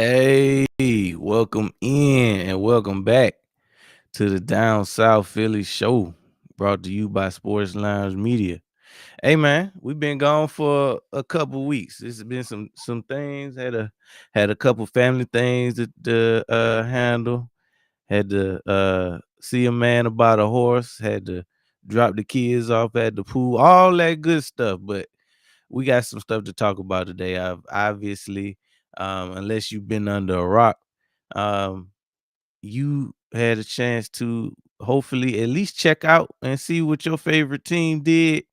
Hey, welcome in and welcome back to the Down South Philly show brought to you by Sports Lounge Media. Hey man, we've been gone for a couple weeks. There's been some things, had a couple family things to handle. Had to see a man about a horse, had to drop the kids off at the pool, all that good stuff. But we got some stuff to talk about today. I've obviously, unless you've been under a rock, um, you had a chance to hopefully at least check out and see what your favorite team did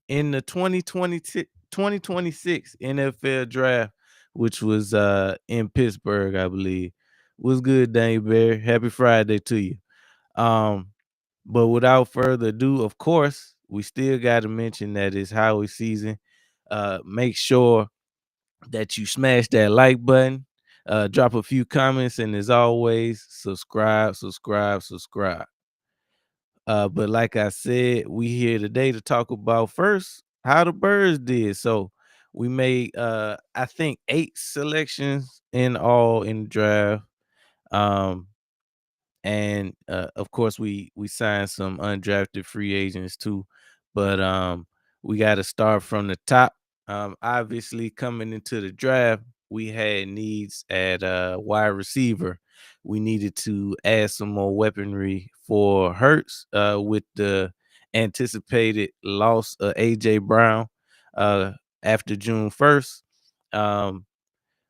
in the 2026 NFL draft, which was in Pittsburgh, I believe. Was good, Dane Bear. Happy Friday to you. Um, but without further ado, of course, we still got to mention that it's Howie season. Make sure that you smash that like button, drop a few comments, and as always, subscribe. But like I said, we here today to talk about first how the birds did. So we made I think 8 selections in all in the draft. Um and of course we signed some undrafted free agents too, but we got to start from the top. Obviously coming into the draft, we had needs at wide receiver. We needed to add some more weaponry for Hurts with the anticipated loss of AJ Brown uh after June 1st. um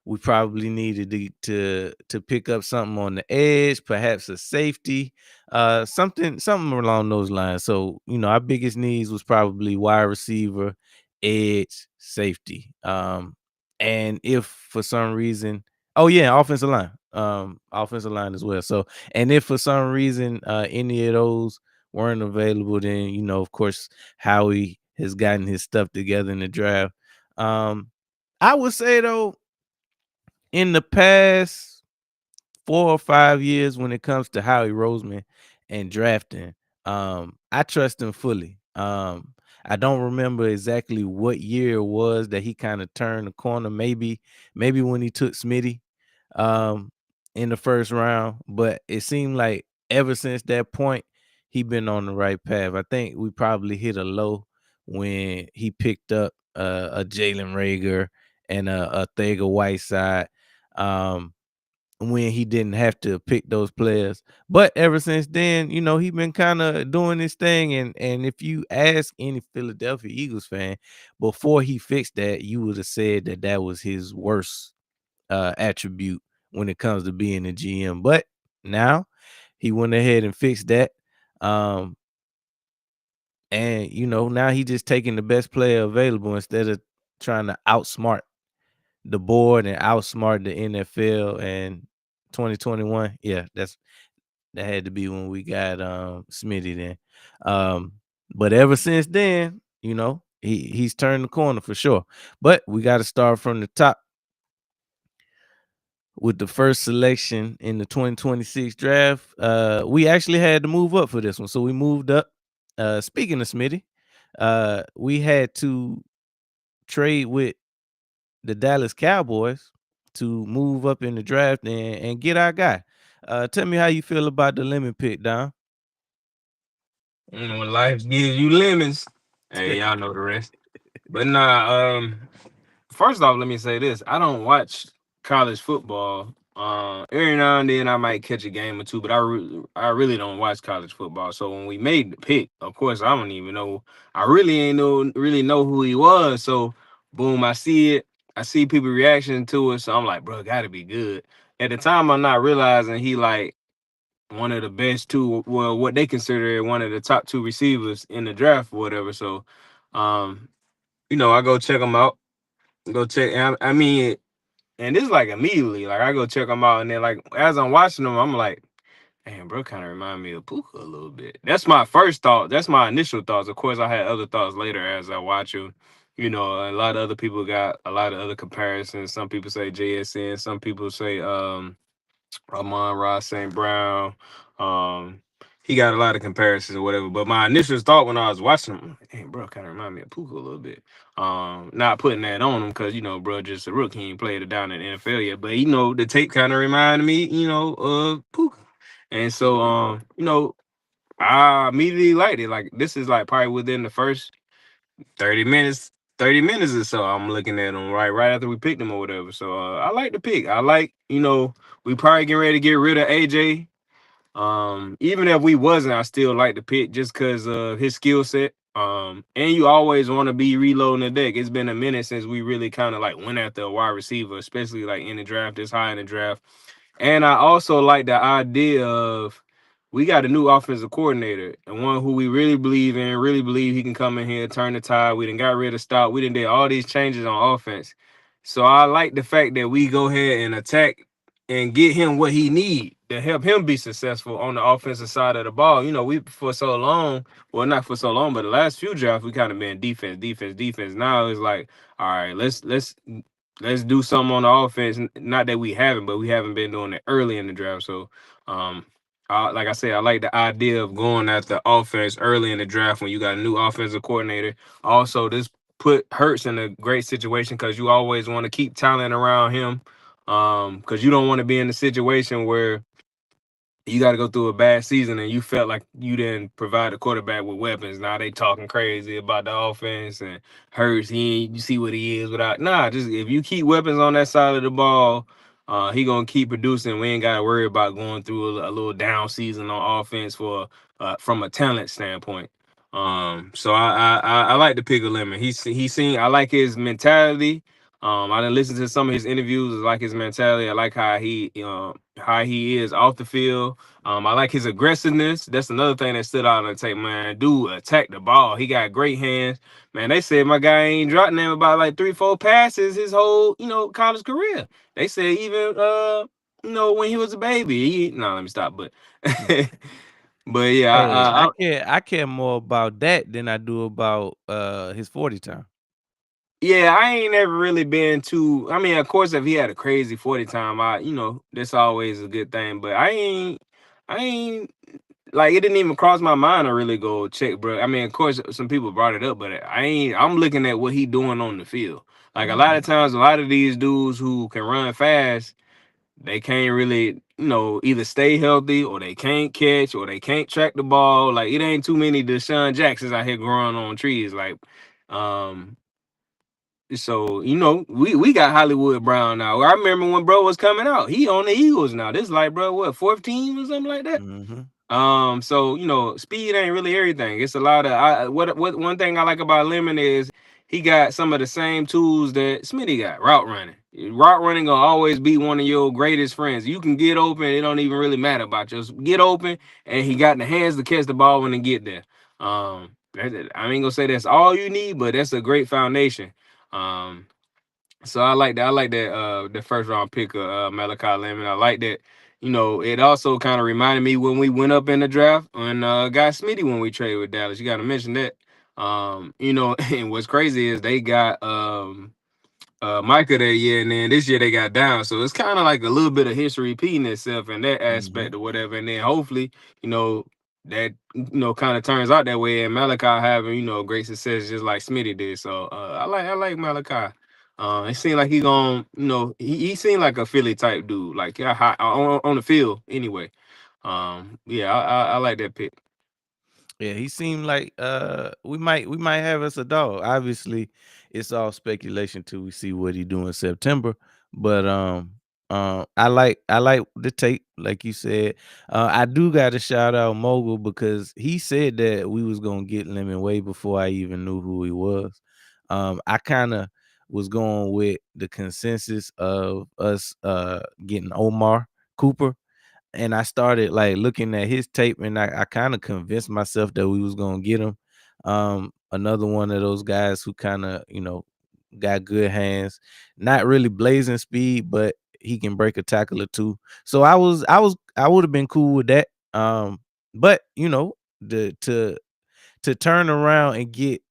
we probably needed to pick up something on the edge, perhaps a safety, something along those lines. So, our biggest needs was probably wide receiver, edge, safety. And if for some reason, oh yeah, offensive line as well. So, and if for some reason any of those weren't available, then of course, Howie has gotten his stuff together in the draft. I would say though, in the past 4 or 5 years, when it comes to Howie Roseman and drafting, I trust him fully. I don't remember exactly what year it was that he kind of turned the corner. Maybe when he took Smitty um, in the first round, but it seemed like ever since that point, he been on the right path. I think we probably hit a low when he picked up a Jalen Rager and a Thega Whiteside. Um, when he didn't have to pick those players. But ever since then, he been kind of doing this thing. And if you ask any Philadelphia Eagles fan, before he fixed that, you would have said that that was his worst attribute when it comes to being a GM. But now he went ahead and fixed that. Um, and now he just taking the best player available instead of trying to outsmart the board and outsmart the NFL. And 2021, yeah, that had to be when we got Smitty then. But ever since then, he's turned the corner for sure. But we got to start from the top with the first selection in the 2026 draft. We actually had to move up for this one, so we moved up. Speaking of Smitty, we had to trade with the Dallas Cowboys to move up in the draft and get our guy. Tell me how you feel about the lemon pick, Don. When life gives you lemons, hey, y'all know the rest. But nah, first off, let me say this: I don't watch college football. Every now and then I might catch a game or two, but I really don't watch college football. So when we made the pick, of course, I don't even know. I really ain't really know who he was. So boom, I see it. I see people reaction to it. So I'm like, bro, gotta be good. At the time, I'm not realizing he like one of the best two, well, what they consider one of the top two receivers in the draft or whatever. So, um, I go check them out, go check. I mean, and this like immediately, like I go check them out, and then like as I'm watching them, I'm like, damn, bro, kind of remind me of Puka a little bit. That's my first thought. That's my initial thoughts. Of course, I had other thoughts later as I watch him. A lot of other people got a lot of other comparisons. Some people say JSN. Some people say Amon Ross St. Brown. Um, he got a lot of comparisons or whatever. But my initial thought when I was watching him, like, damn, bro, kind of remind me of Puka a little bit. Not putting that on him because bro, just a rookie, he ain't played it down in the NFL yet. But the tape kind of reminded me, of Puka, and so I immediately liked it. Like this is like probably within the first 30 minutes. 30 minutes or so, I'm looking at him right after we picked him or whatever. So I like the pick. I like, we probably getting ready to get rid of AJ. Even if we wasn't, I still like the pick just because of his skill set. And you always want to be reloading the deck. It's been a minute since we really kind of like went after a wide receiver, especially like in the draft, this high in the draft. And I also like the idea of we got a new offensive coordinator and one who we really believe in, really believe he can come in here, turn the tide. We done got rid of Stout. We done did all these changes on offense. So I like the fact that we go ahead and attack and get him what he need to help him be successful on the offensive side of the ball. We for so long, well, not for so long, but the last few drafts we kind of been defense, defense, defense. Now it's like, all right, let's do something on the offense. Not that we haven't, but we haven't been doing it early in the draft. So, like I said, I like the idea of going at the offense early in the draft when you got a new offensive coordinator. Also, this put Hurts in a great situation because you always want to keep talent around him. Because you don't want to be in a situation where you got to go through a bad season and you felt like you didn't provide the quarterback with weapons. Now they talking crazy about the offense and Hurts. You see what he is without. Nah, just if you keep weapons on that side of the ball, he gonna keep producing. We ain't got to worry about going through a little down season on offense for from a talent standpoint. So I like to pick a lemon. He seen I like his mentality. I didn't listen to some of his interviews. I like his mentality. I like how he is off the field. I like his aggressiveness. That's another thing that stood out on the tape, man. Dude, attack the ball. He got great hands. Man, they said my guy ain't dropped them about like 3-4 passes his whole, college career. They said even when he was a baby. No, let me stop. But but yeah, Hey, I care more about that than I do about his 40 time. yeah, I ain't never really been too. I mean, of course, if he had a crazy 40 time, that's always a good thing. But I ain't like it didn't even cross my mind to really go check, bro. I mean, of course, some people brought it up, but I ain't. I'm looking at what he doing on the field. Like a lot Mhm. of times, a lot of these dudes who can run fast, they can't really, either stay healthy or they can't catch or they can't track the ball. Like it ain't too many Deshaun Jacksons out here growing on trees. Like, um. So we got Hollywood Brown now. I remember when bro was coming out. He on the Eagles now. This like bro, what 14 or something like that. Mhm. So speed ain't really everything. It's a lot of what one thing I like about Lemon is he got some of the same tools that Smitty got. Route running. Route running gonna always be one of your greatest friends. You can get open. It don't even really matter about just get open, and he got the hands to catch the ball when it get there. I ain't gonna say that's all you need, but that's a great foundation. Um, so I like that. I like that. The first round pick of Malachi Lemon. I like that. It also kind of reminded me when we went up in the draft and got Smitty when we traded with Dallas. You got to mention that. And what's crazy is they got Micah that year, and then this year they got down. So it's kind of like a little bit of history repeating itself in that aspect Mhm. or whatever. And then hopefully, that kind of turns out that way, and Malachi having great success just like Smitty did. So I like Malachi. It seemed like he gonna he seemed like a Philly type dude, like yeah, on the field anyway. Yeah, I like that pick. Yeah, he seemed like we might have us a dog. Obviously, it's all speculation till we see what he do in September. But I like the tape, like you said. I do got to shout out Mogul because he said that we was gonna get Lemon way before I even knew who he was. I kind of was going with the consensus of us getting Omar Cooper, and I started like looking at his tape, and I kind of convinced myself that we was gonna get him. Another one of those guys who kind of got good hands, not really blazing speed, but he can break a tackle or two. So I would have been cool with that. But the to turn around and get,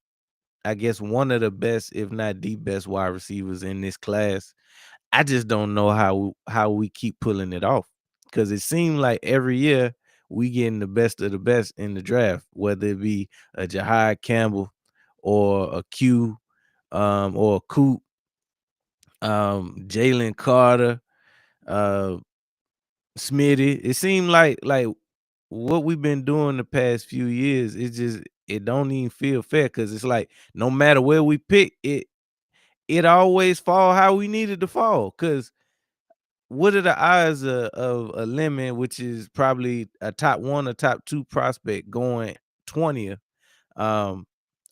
I guess, one of the best, if not the best, wide receivers in this class, I just don't know how we keep pulling it off, because it seemed like every year we getting the best of the best in the draft, whether it be a Jahai Campbell or a Q, or a Coop, Jalen Carter, uh, Smitty. It seemed like what we've been doing the past few years. It don't even feel fair because it's like no matter where we pick it, it always fall how we needed to fall. Because what are the odds of a Lemon, which is probably a top one or top two prospect, going 20th? Um,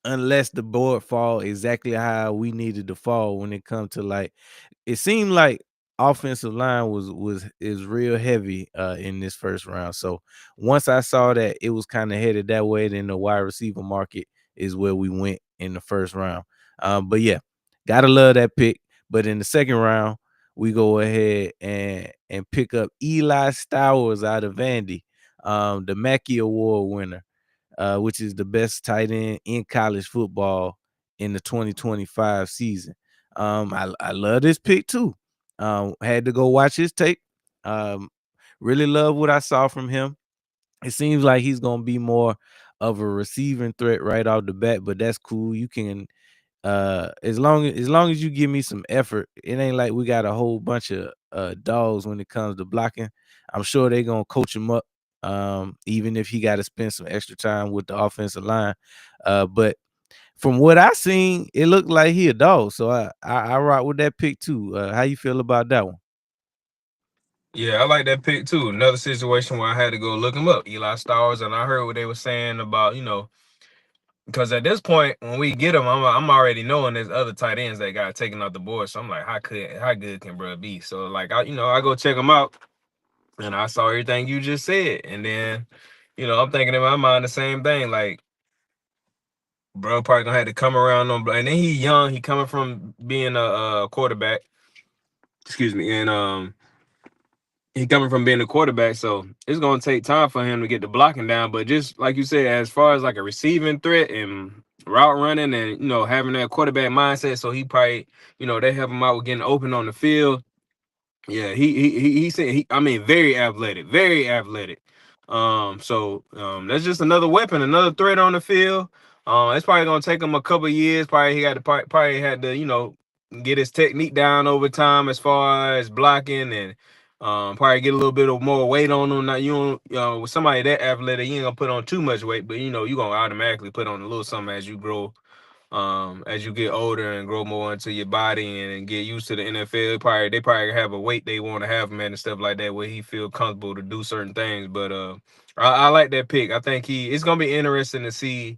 unless the board fall exactly how we needed to fall when it comes to like it seemed like offensive line was is real heavy in this first round. So once I saw that it was kind of headed that way, then the wide receiver market is where we went in the first round. But yeah, gotta love that pick. But in the second round, we go ahead and pick up Eli Stowers out of Vandy, the Mackey Award winner, which is the best tight end in college football in the 2025 season. I love this pick too. Had to go watch his tape. Um, really love what I saw from him. It seems like he's gonna be more of a receiving threat right off the bat, but that's cool. You can as long as you give me some effort, it ain't like we got a whole bunch of dogs when it comes to blocking. I'm sure they're gonna coach him up, even if he got to spend some extra time with the offensive line. But from what I seen, it looked like he a dog. So I rock with that pick too. How you feel about that one? Yeah, I like that pick too. Another situation where I had to go look him up, Eli Stowers, and I heard what they were saying about, because at this point when we get him, I'm already knowing there's other tight ends that got taken off the board. So I'm like, how good can bro be? So like I go check him out, and I saw everything you just said, and then, I'm thinking in my mind the same thing, like bro probably gonna have to come around on, and then he young, he coming from being a quarterback, excuse me, and he coming from being a quarterback, so it's gonna take time for him to get the blocking down. But just like you said, as far as like a receiving threat and route running and having that quarterback mindset, so he probably, they help him out with getting open on the field. Yeah, he said I mean, very athletic, very athletic. So that's just another weapon, another threat on the field. It's probably gonna take him a couple years. Probably he got to probably had to get his technique down over time as far as blocking, and probably get a little bit of more weight on him. Now with somebody that athletic, you ain't gonna put on too much weight, but you gonna automatically put on a little something as you grow, as you get older and grow more into your body and get used to the NFL. They probably have a weight they want to have him at and stuff like that, where he feel comfortable to do certain things. But I like that pick. I think it's gonna be interesting to see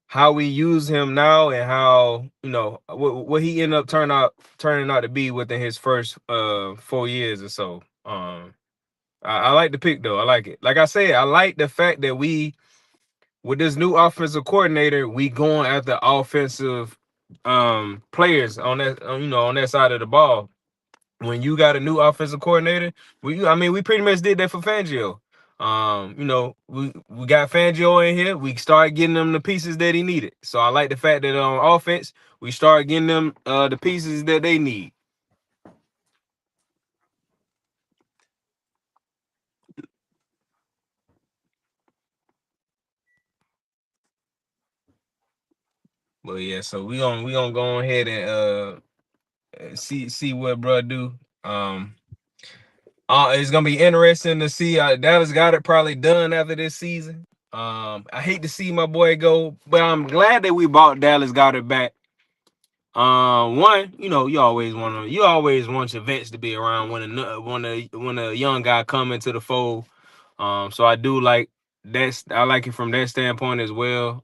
how we use him now, and how what he end up turning out to be within his first 4 years or so. I like the pick though. I like it. Like I said, I like the fact that with this new offensive coordinator, we going after offensive players on that, on that side of the ball. When you got a new offensive coordinator, we pretty much did that for Fangio. We got Fangio in here. We started getting them the pieces that he needed. So I like the fact that on offense, we start getting them the pieces that they need. But yeah, so we gonna go ahead and see what bro do. It's gonna be interesting to see. Dallas got it probably done after this season. I hate to see my boy go, but I'm glad that we bought Dallas Goddard back. One, you always want your vets to be around when a young guy come into the fold. So I like it from that standpoint as well.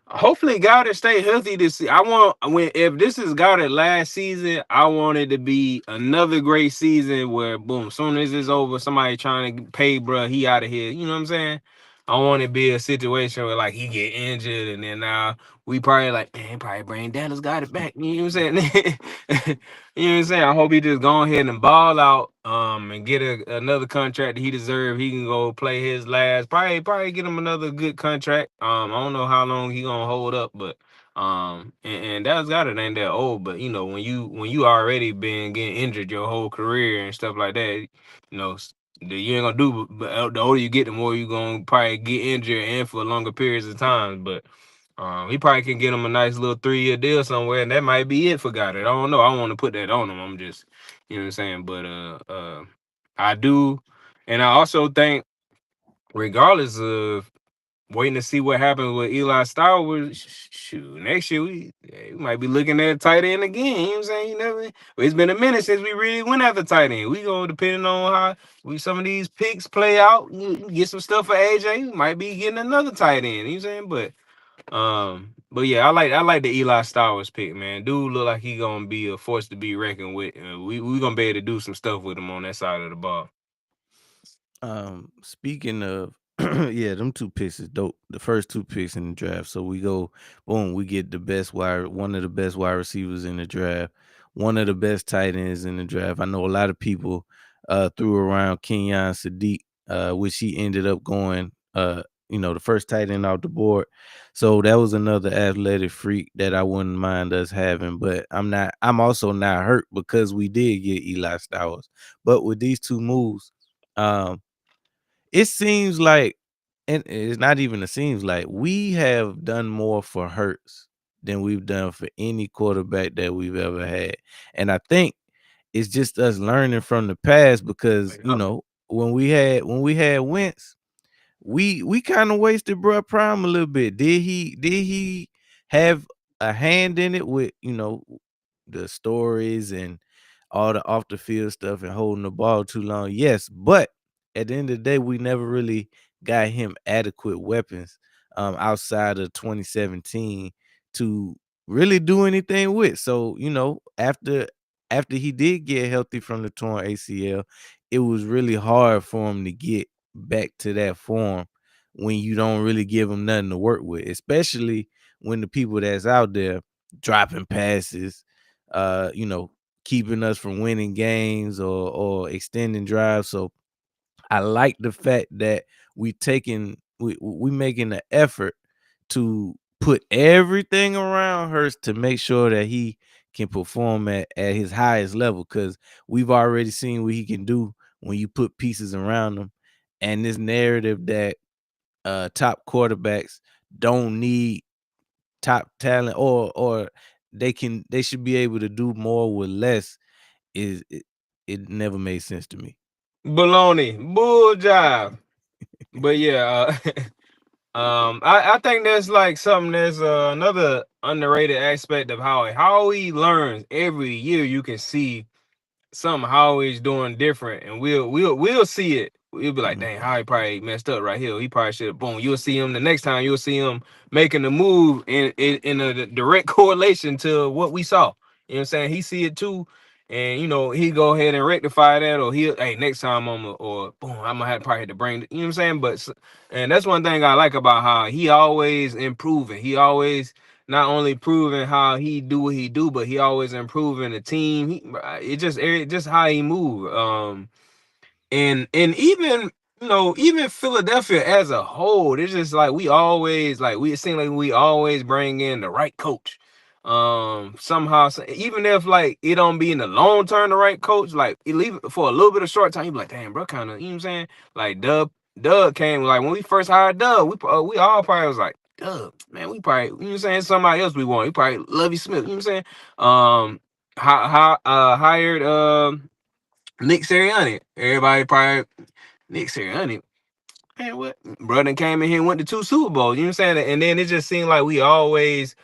Hopefully Goddard stay healthy this season. If this is Goddard last season, I want it to be another great season where boom, soon as it's over, somebody trying to pay, bro, he out of here. You know what I'm saying? I want it to be a situation where like he get injured, and then now we probably like, man, probably bring Dallas got it back. You know what I'm saying? You know what I'm saying? I hope he just go ahead and ball out, and get another contract that he deserves. He can go play his last. Probably get him another good contract. I don't know how long he gonna hold up, but and Dallas got it ain't that old. But when you already been getting injured your whole career and stuff like that, you know, you ain't gonna do. But the older you get, the more you gonna probably get injured and for longer periods of time. But he probably can get him a nice little 3-year deal somewhere, and that might be it for Goddard. I don't know. I don't want to put that on him. I'm just, you know what I'm saying. But I do, and I also think, regardless of waiting to see what happens with Eli Stowers. Shoot, next year we might be looking at tight end again. You know what I'm saying? You never. It's been a minute since we really went after tight end. We go depending on how some of these picks play out. You get some stuff for AJ. We might be getting another tight end. You know what I'm saying? But yeah, I like the Eli Stowers pick, man. Dude look like he gonna be a force to be reckoned with. We gonna be able to do some stuff with him on that side of the ball. Speaking of, yeah, them two picks is dope. The first two picks in the draft. So we go, boom, we get one of the best wide receivers in the draft, one of the best tight ends in the draft. I know a lot of people threw around Kenyon Sadiq, which he ended up going, the first tight end off the board. So that was another athletic freak that I wouldn't mind us having. But I'm also not hurt because we did get Eli Stowers. But with these two moves, um, it seems like, and it's not even it seems like, we have done more for Hurts than we've done for any quarterback that we've ever had. And I think it's just us learning from the past because, when we had Wentz, we kind of wasted bruh prime a little bit. Did he have a hand in it with, the stories and all the off the field stuff and holding the ball too long? Yes, but at the end of the day, we never really got him adequate weapons outside of 2017 to really do anything with. So, after he did get healthy from the torn ACL, it was really hard for him to get back to that form when you don't really give him nothing to work with, especially when the people that's out there dropping passes, keeping us from winning games or extending drives. So I like the fact that we making the effort to put everything around Hurst to make sure that he can perform at his highest level, because we've already seen what he can do when you put pieces around him. And this narrative that top quarterbacks don't need top talent, or they should be able to do more with less, is it never made sense to me. Baloney, bull jive. But yeah, I think there's like something. There's another underrated aspect of how he learns every year. You can see something how he's doing different, and we'll see it. We'll be like, Mhm. dang, how he probably messed up right here. He probably should have. Boom. You'll see him the next time. You'll see him making the move in a direct correlation to what we saw. You know what I'm saying? He see it too, and he go ahead and rectify that, or hey, next time or boom, I'm gonna have probably have to bring. You know what I'm saying? And that's one thing I like about how he always improving. He always not only proving how he do what he do, but he always improving the team. It just how he move. And even even Philadelphia as a whole, it's just like we it seem like we always bring in the right coach. Somehow, even if like it don't be in the long term the right coach, like it leave it for a little bit of short time, you be like, damn, bro, kind of, you know what I'm saying? Like Doug came, like when we first hired Doug, we all probably was like, Doug, man, we probably, you know what I'm saying, somebody else we want. We probably Lovey Smith, you know what I'm saying? Hired Nick Sirianni. Everybody probably Nick Sirianni. Man, what brother came in here and went to 2 Super Bowls. You know what I'm saying? And then it just seemed like we always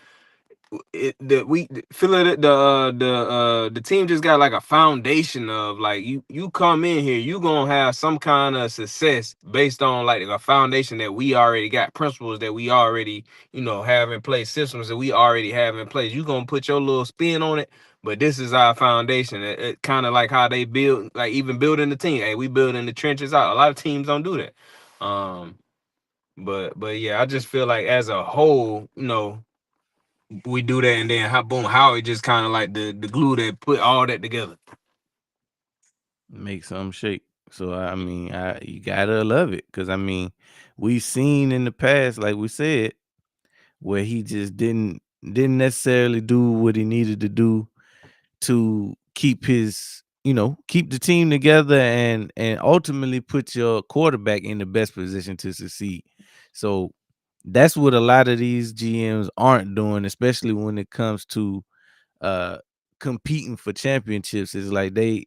feel it. The team just got like a foundation of like you come in here, you gonna have some kind of success based on like a foundation that we already got, principles that we already have in place, systems that we already have in place. You gonna put your little spin on it, but this is our foundation. It kind of like how they build, like even building the team. Hey, we building the trenches out. A lot of teams don't do that. But yeah, I just feel like as a whole, we do that, and then how it just kind of like the glue that put all that together. Make some shake. So I mean, you gotta love it, because I mean, we've seen in the past, like we said, where he just didn't necessarily do what he needed to do to keep his keep the team together and ultimately put your quarterback in the best position to succeed. So that's what a lot of these GMs aren't doing, especially when it comes to uh competing for championships. Is like they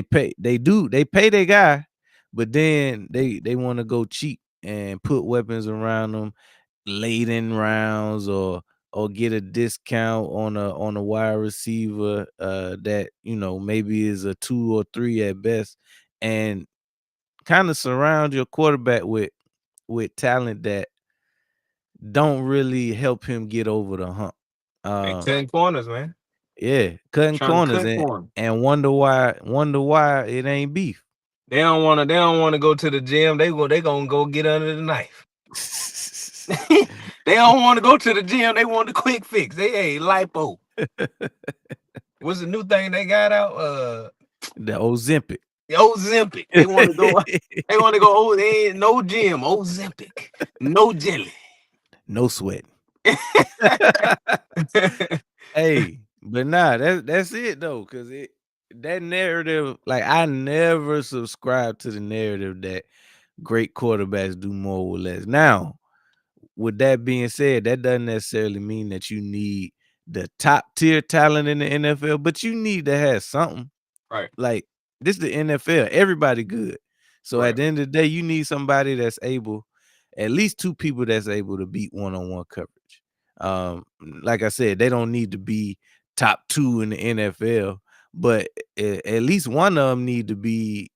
pay their guy, but then they want to go cheap and put weapons around them late in rounds or get a discount on a wide receiver that maybe is a 2 or 3 at best, and kind of surround your quarterback with talent that don't really help him get over the hump. They Um, cutting corners, man. yeah, cutting Trying to corners cut and corners. and wonder why it ain't beef. They don't want to. They don't want to go to the gym. They gonna go get under the knife. They don't want to go to the gym. They want the quick fix. They lipo. What's the new thing they got out? The Ozempic. Ozempic. They want to go. They want to go. Oh, they ain't no gym. Ozempic. No jelly. No sweat. Hey, but nah, that's it though, cause that narrative, like I never subscribed to the narrative that great quarterbacks do more with less. Now, with that being said, that doesn't necessarily mean that you need the top tier talent in the NFL, but you need to have something. Right. Like, this the NFL, everybody good. So at Right. the end of the day, you need somebody that's able, at least 2 people that's able to beat one-on-one coverage. Like I said, they don't need to be top 2 in the NFL, but at least one of them need to be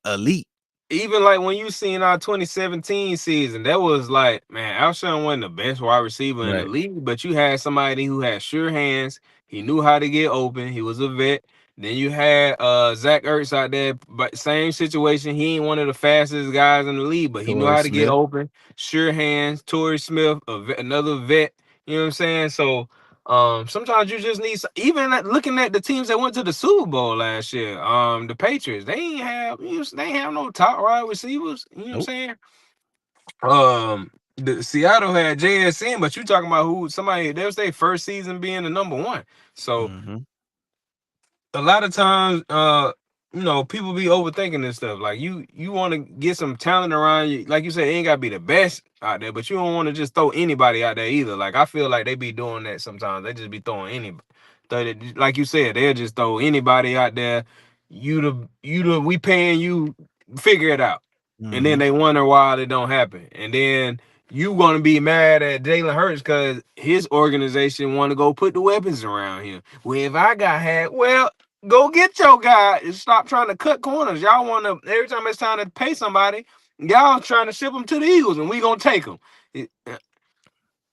elite. Even like when you seen our 2017 season, that was like, man, Alshon wasn't the best wide receiver in the Right. league, but you had somebody who had sure hands. He knew how to get open. He was a vet. Then you had Zach Ertz out there, but same situation. He ain't one of the fastest guys in the league, but he knew Torrey how to get Smith. open. Sure hands. Torrey Smith, another vet. You know what I'm saying? So sometimes you just need even looking at the teams that went to the Super Bowl last year. The Patriots, they ain't have they ain't have no top wide receivers. You know what I'm Nope. saying? The Seattle had JSN, but you talking about who somebody that was their first season being the number one. So Mhm. a lot of times, people be overthinking this stuff. Like you want to get some talent around you. Like you said, it ain't gotta be the best out there, but you don't want to just throw anybody out there either. Like I feel like they be doing that sometimes. They just be throwing like you said, they'll just throw anybody out there. We paying you, figure it out. And then Mhm. they wonder why it don't happen. And then you gonna be mad at Jalen Hurts because his organization want to go put the weapons around him. Well, if I got had, well, go get your guy and stop trying to cut corners. Y'all want to every time it's time to pay somebody, y'all trying to ship them to the Eagles, and we gonna take them.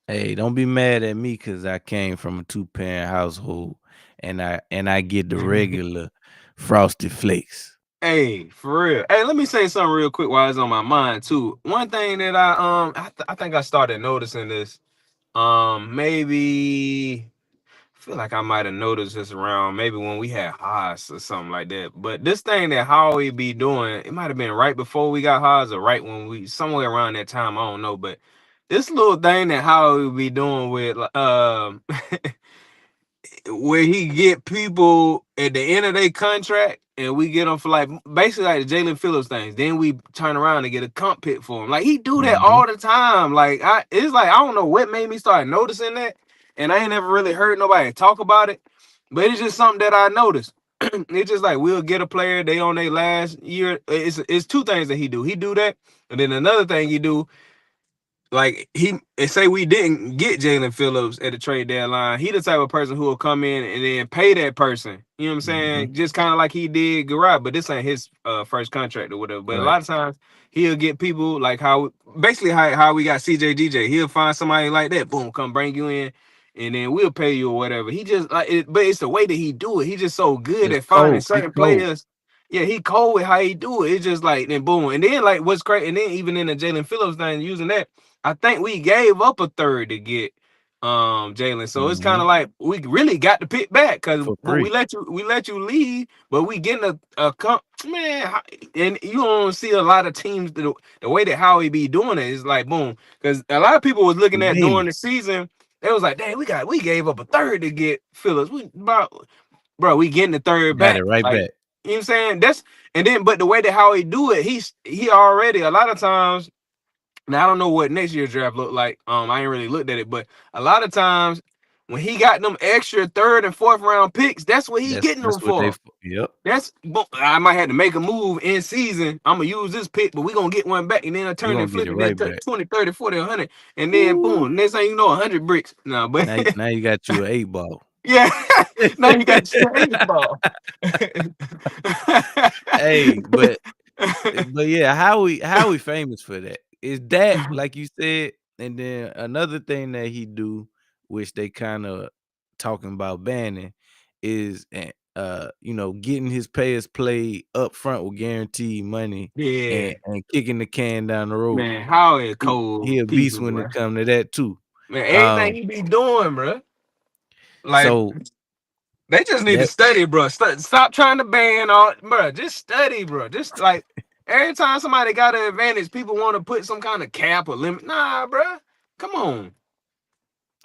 Hey, don't be mad at me because I came from a 2-parent household and I get the regular frosted flakes. Hey, for real. Hey, let me say something real quick while it's on my mind too. One thing that I think I started noticing this. Maybe I feel like I might have noticed this around maybe when we had Haas or something like that. But this thing that Howie be doing, it might have been right before we got Haas or right when we somewhere around that time. I don't know, but this little thing that Howie be doing with where he get people at the end of their contract and we get them for like basically like the Jalen Phillips things. Then we turn around and get a comp pit for him. Like he do that Mhm. all the time. Like it's like I don't know what made me start noticing that, and I ain't never really heard nobody talk about it. But it's just something that I noticed. It's just like we'll get a player they on their last year. It's two things that he do. He do that, and then another thing he do like and say we didn't get Jalen Phillips at the trade deadline, he the type of person who will come in and then pay that person. You know what I'm Mhm. saying? Just kind of like he did Garage, but this ain't his first contract or whatever. But a Right. lot of times he'll get people like how we got CJ. He'll find somebody like that, boom, come bring you in, and then we'll pay you or whatever. He just like it, but it's the way that he do it. He just so good It's at finding cold. He certain cold. players. Yeah, he cold with how he do it. It's just like then boom, and then like what's crazy, and then even in the Jalen Phillips thing, using that. I think we gave up a third to get Jalen. So it's kind Mhm. of like we really got to pick back because For we free. let you leave, but we getting man, and you don't see a lot of teams the way that Howie be doing it is like boom. Because a lot of people was looking at during Convenient. the season, they was like, dang, we gave up a third to get Phillips. We getting the third Got it back. right Like back. You know what I'm saying? That's and then but the way that how he do it, he already a lot of times. Now I don't know what next year's draft looked like. I ain't really looked at it, but a lot of times when he got them extra third and fourth round picks, that's what he getting them That's what they for. yep. I might have to make a move in season. I'm gonna use this pick, but we gonna get one back and then I You're turn gonna and get flip it it, then right back. 20, 30, 40, 100, and then Ooh. boom, next thing you know, 100 bricks. No, but Now you got you an 8 ball. yeah, now you got your baseball. Hey, but yeah, how we famous for that? Is that like you said, and then another thing that he do, which they kind of talking about banning, is getting his payers played up front with guaranteed money Yeah, and kicking the can down the road. man, how is He cold a beast people, when bro? it come to that too. Man, everything Um, he be doing, bro. Like so they just need to that study, bro. Stop trying to ban all, bro. Just study, bro. Just like every time somebody got an advantage, people want to put some kind of cap or limit. Nah, bro. Come on.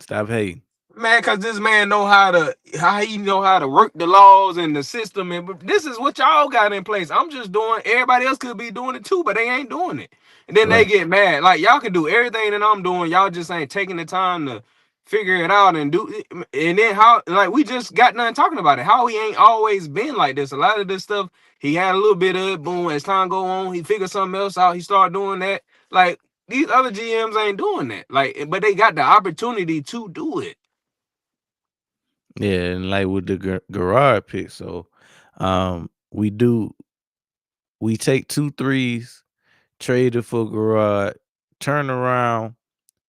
stop hating. Man, cause this man know how he know how to work the laws and the system, and this is what y'all got in place. I'm just doing. Everybody else could be doing it too, but they ain't doing it. And then they Right. get mad. Like y'all can do everything that I'm doing. Y'all just ain't taking the time to figure it out and do. And then how? Like we just got done talking about it. How he ain't always been like this. A lot of this stuff he had a little bit of it. Boom. As time go on, he figured something else out. He started doing that. Like these other GMs ain't doing that. Like, but they got the opportunity to do it. Yeah, and like with the garage pick, so we take two threes, trade it for garage, turn around,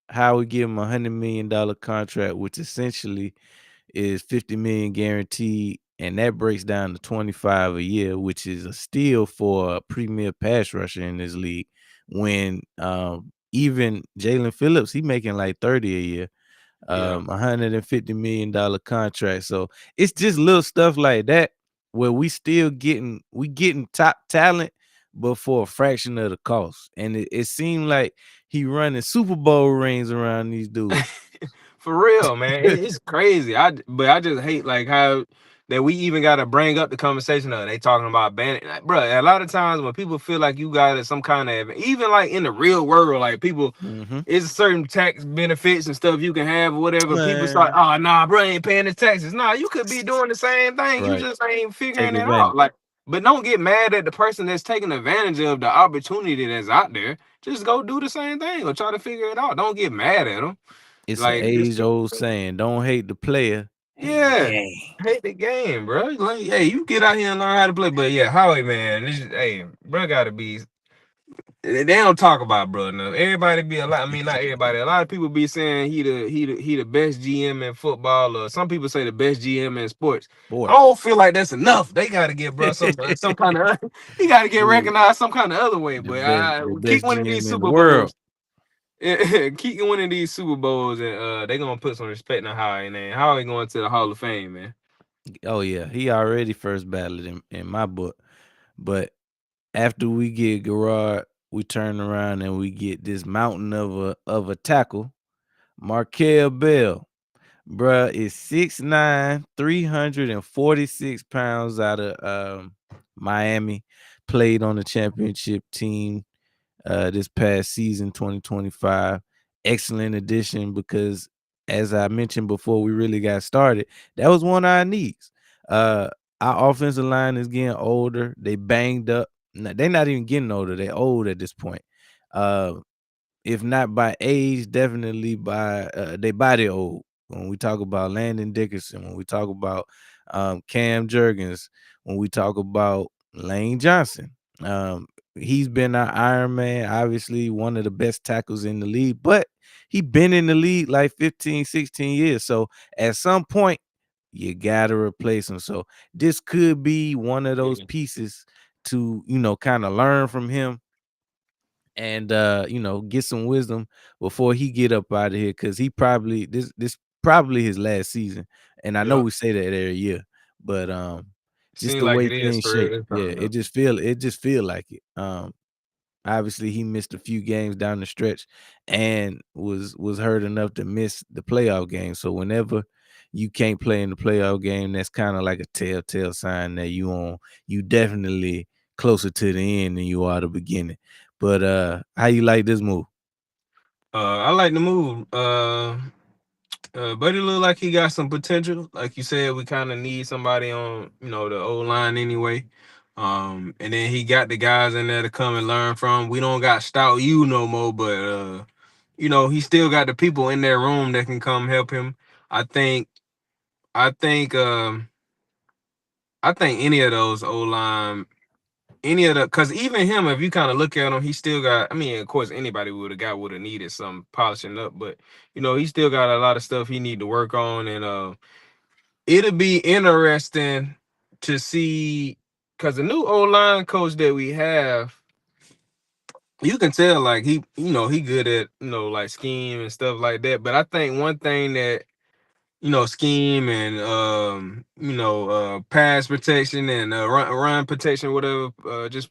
how we give him $100 million contract, which essentially is 50 million guaranteed, and that breaks down to 25 a year, which is a steal for a premier pass rusher in this league. When even Jalen Phillips, he making like 30 a year. Yeah. $150 million contract. So it's just little stuff like that where we getting top talent, but for a fraction of the cost. And it seemed like he running Super Bowl rings around these dudes. For real, man, it's crazy. But I just hate like how that we even got to bring up the conversation of they talking about banning, like, bro. A lot of times when people feel like you got some kind of even like in the real world, like people, Hmm. it's certain tax benefits and stuff you can have or whatever. People start, Man, oh nah, bro, ain't paying his taxes. Nah, you could be doing the same thing. You right. just ain't Take figuring it out. advantage. Like, but don't get mad at the person that's taking advantage of the opportunity that's out there. Just go do the same thing or try to figure it out. Don't get mad at them. It's an Like this, age old saying, don't hate the player, hate the yeah, game. hate the game, bro. Like, hey, you get out here and learn how to play. But yeah, Howie, man, hey, bro, gotta be. They don't talk about bro enough. Everybody be a lot. I mean, not everybody. A lot of people be saying he the best GM in football, or some people say the best GM in sports. I Sports. don't feel like that's enough. They gotta get bro some kind of he gotta get Dude, recognized some kind of other way. the But best I the keep best winning these GM in the Super world. Bowls. Keep winning these Super Bowls, and they gonna put some respect on Howie name. Howie going to the Hall of Fame, man. Oh yeah, he already first battled in my book. But after we get Garrard, we turn around and we get this mountain of a tackle, Markel Bell. Bruh is 6'9", 346 pounds out of Miami. Played on the championship team this past season, 2025. Excellent addition because, as I mentioned before we really got started, that was one of our needs. Uh, our offensive line is getting older. They banged up. They're not even getting older. They're old at this point. Uh, if not by age, definitely by they body old. When we talk about Landon Dickerson, when we talk about Cam Jurgens, when we talk about Lane Johnson, um, he's been our Iron Man, obviously one of the best tackles in the league, but he been in the league like 15, 16 years. So at some point, you gotta replace him. So this could be one of those Yeah, pieces to, kind of learn from him and get some wisdom before he get up out of here, because he probably this probably his last season. And I know yeah. we say that every year, but just Seems the like way it is things for real shape, this yeah, time, it though. just feel like it. Obviously he missed a few games down the stretch and was hurt enough to miss the playoff game. So whenever you can't play in the playoff game, that's kind of like a telltale sign that you definitely closer to the end than you are the beginning. But how you like this move? I like the move. Buddy look like he got some potential. Like you said, we kind of need somebody on, the old line anyway. And then he got the guys in there to come and learn from. We don't got Stout U no more, but he still got the people in that room that can come help him. I think, I think, I think any of those O line, any of the, because even him, if you kind of look at him, he still got. I mean, of course, anybody would have needed some polishing up, but he still got a lot of stuff he need to work on, and it'll be interesting to see because the new O line coach that we have, you can tell like he good at like scheme and stuff like that. But I think one thing that scheme and pass protection and run protection, whatever, just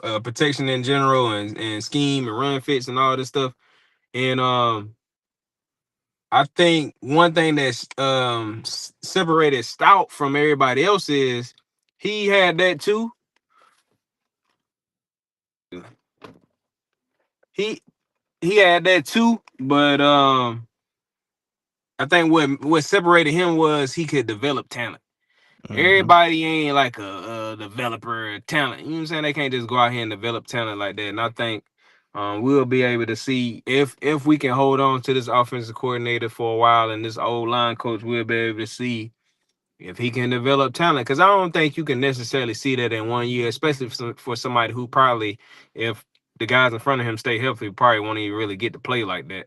protection in general and scheme and run fits and all this stuff. And I think one thing that's separated Stout from everybody else is he had that too. He he had that too, but I think what separated him was he could develop talent. Hmm. Everybody ain't like a developer talent. You know what I'm saying? They can't just go out here and develop talent like that. And I think we'll be able to see if we can hold on to this offensive coordinator for a while and this old line coach, we'll be able to see if he can develop talent. Because I don't think you can necessarily see that in 1 year, especially for somebody who probably, if the guys in front of him stay healthy, probably won't even really get to play like that.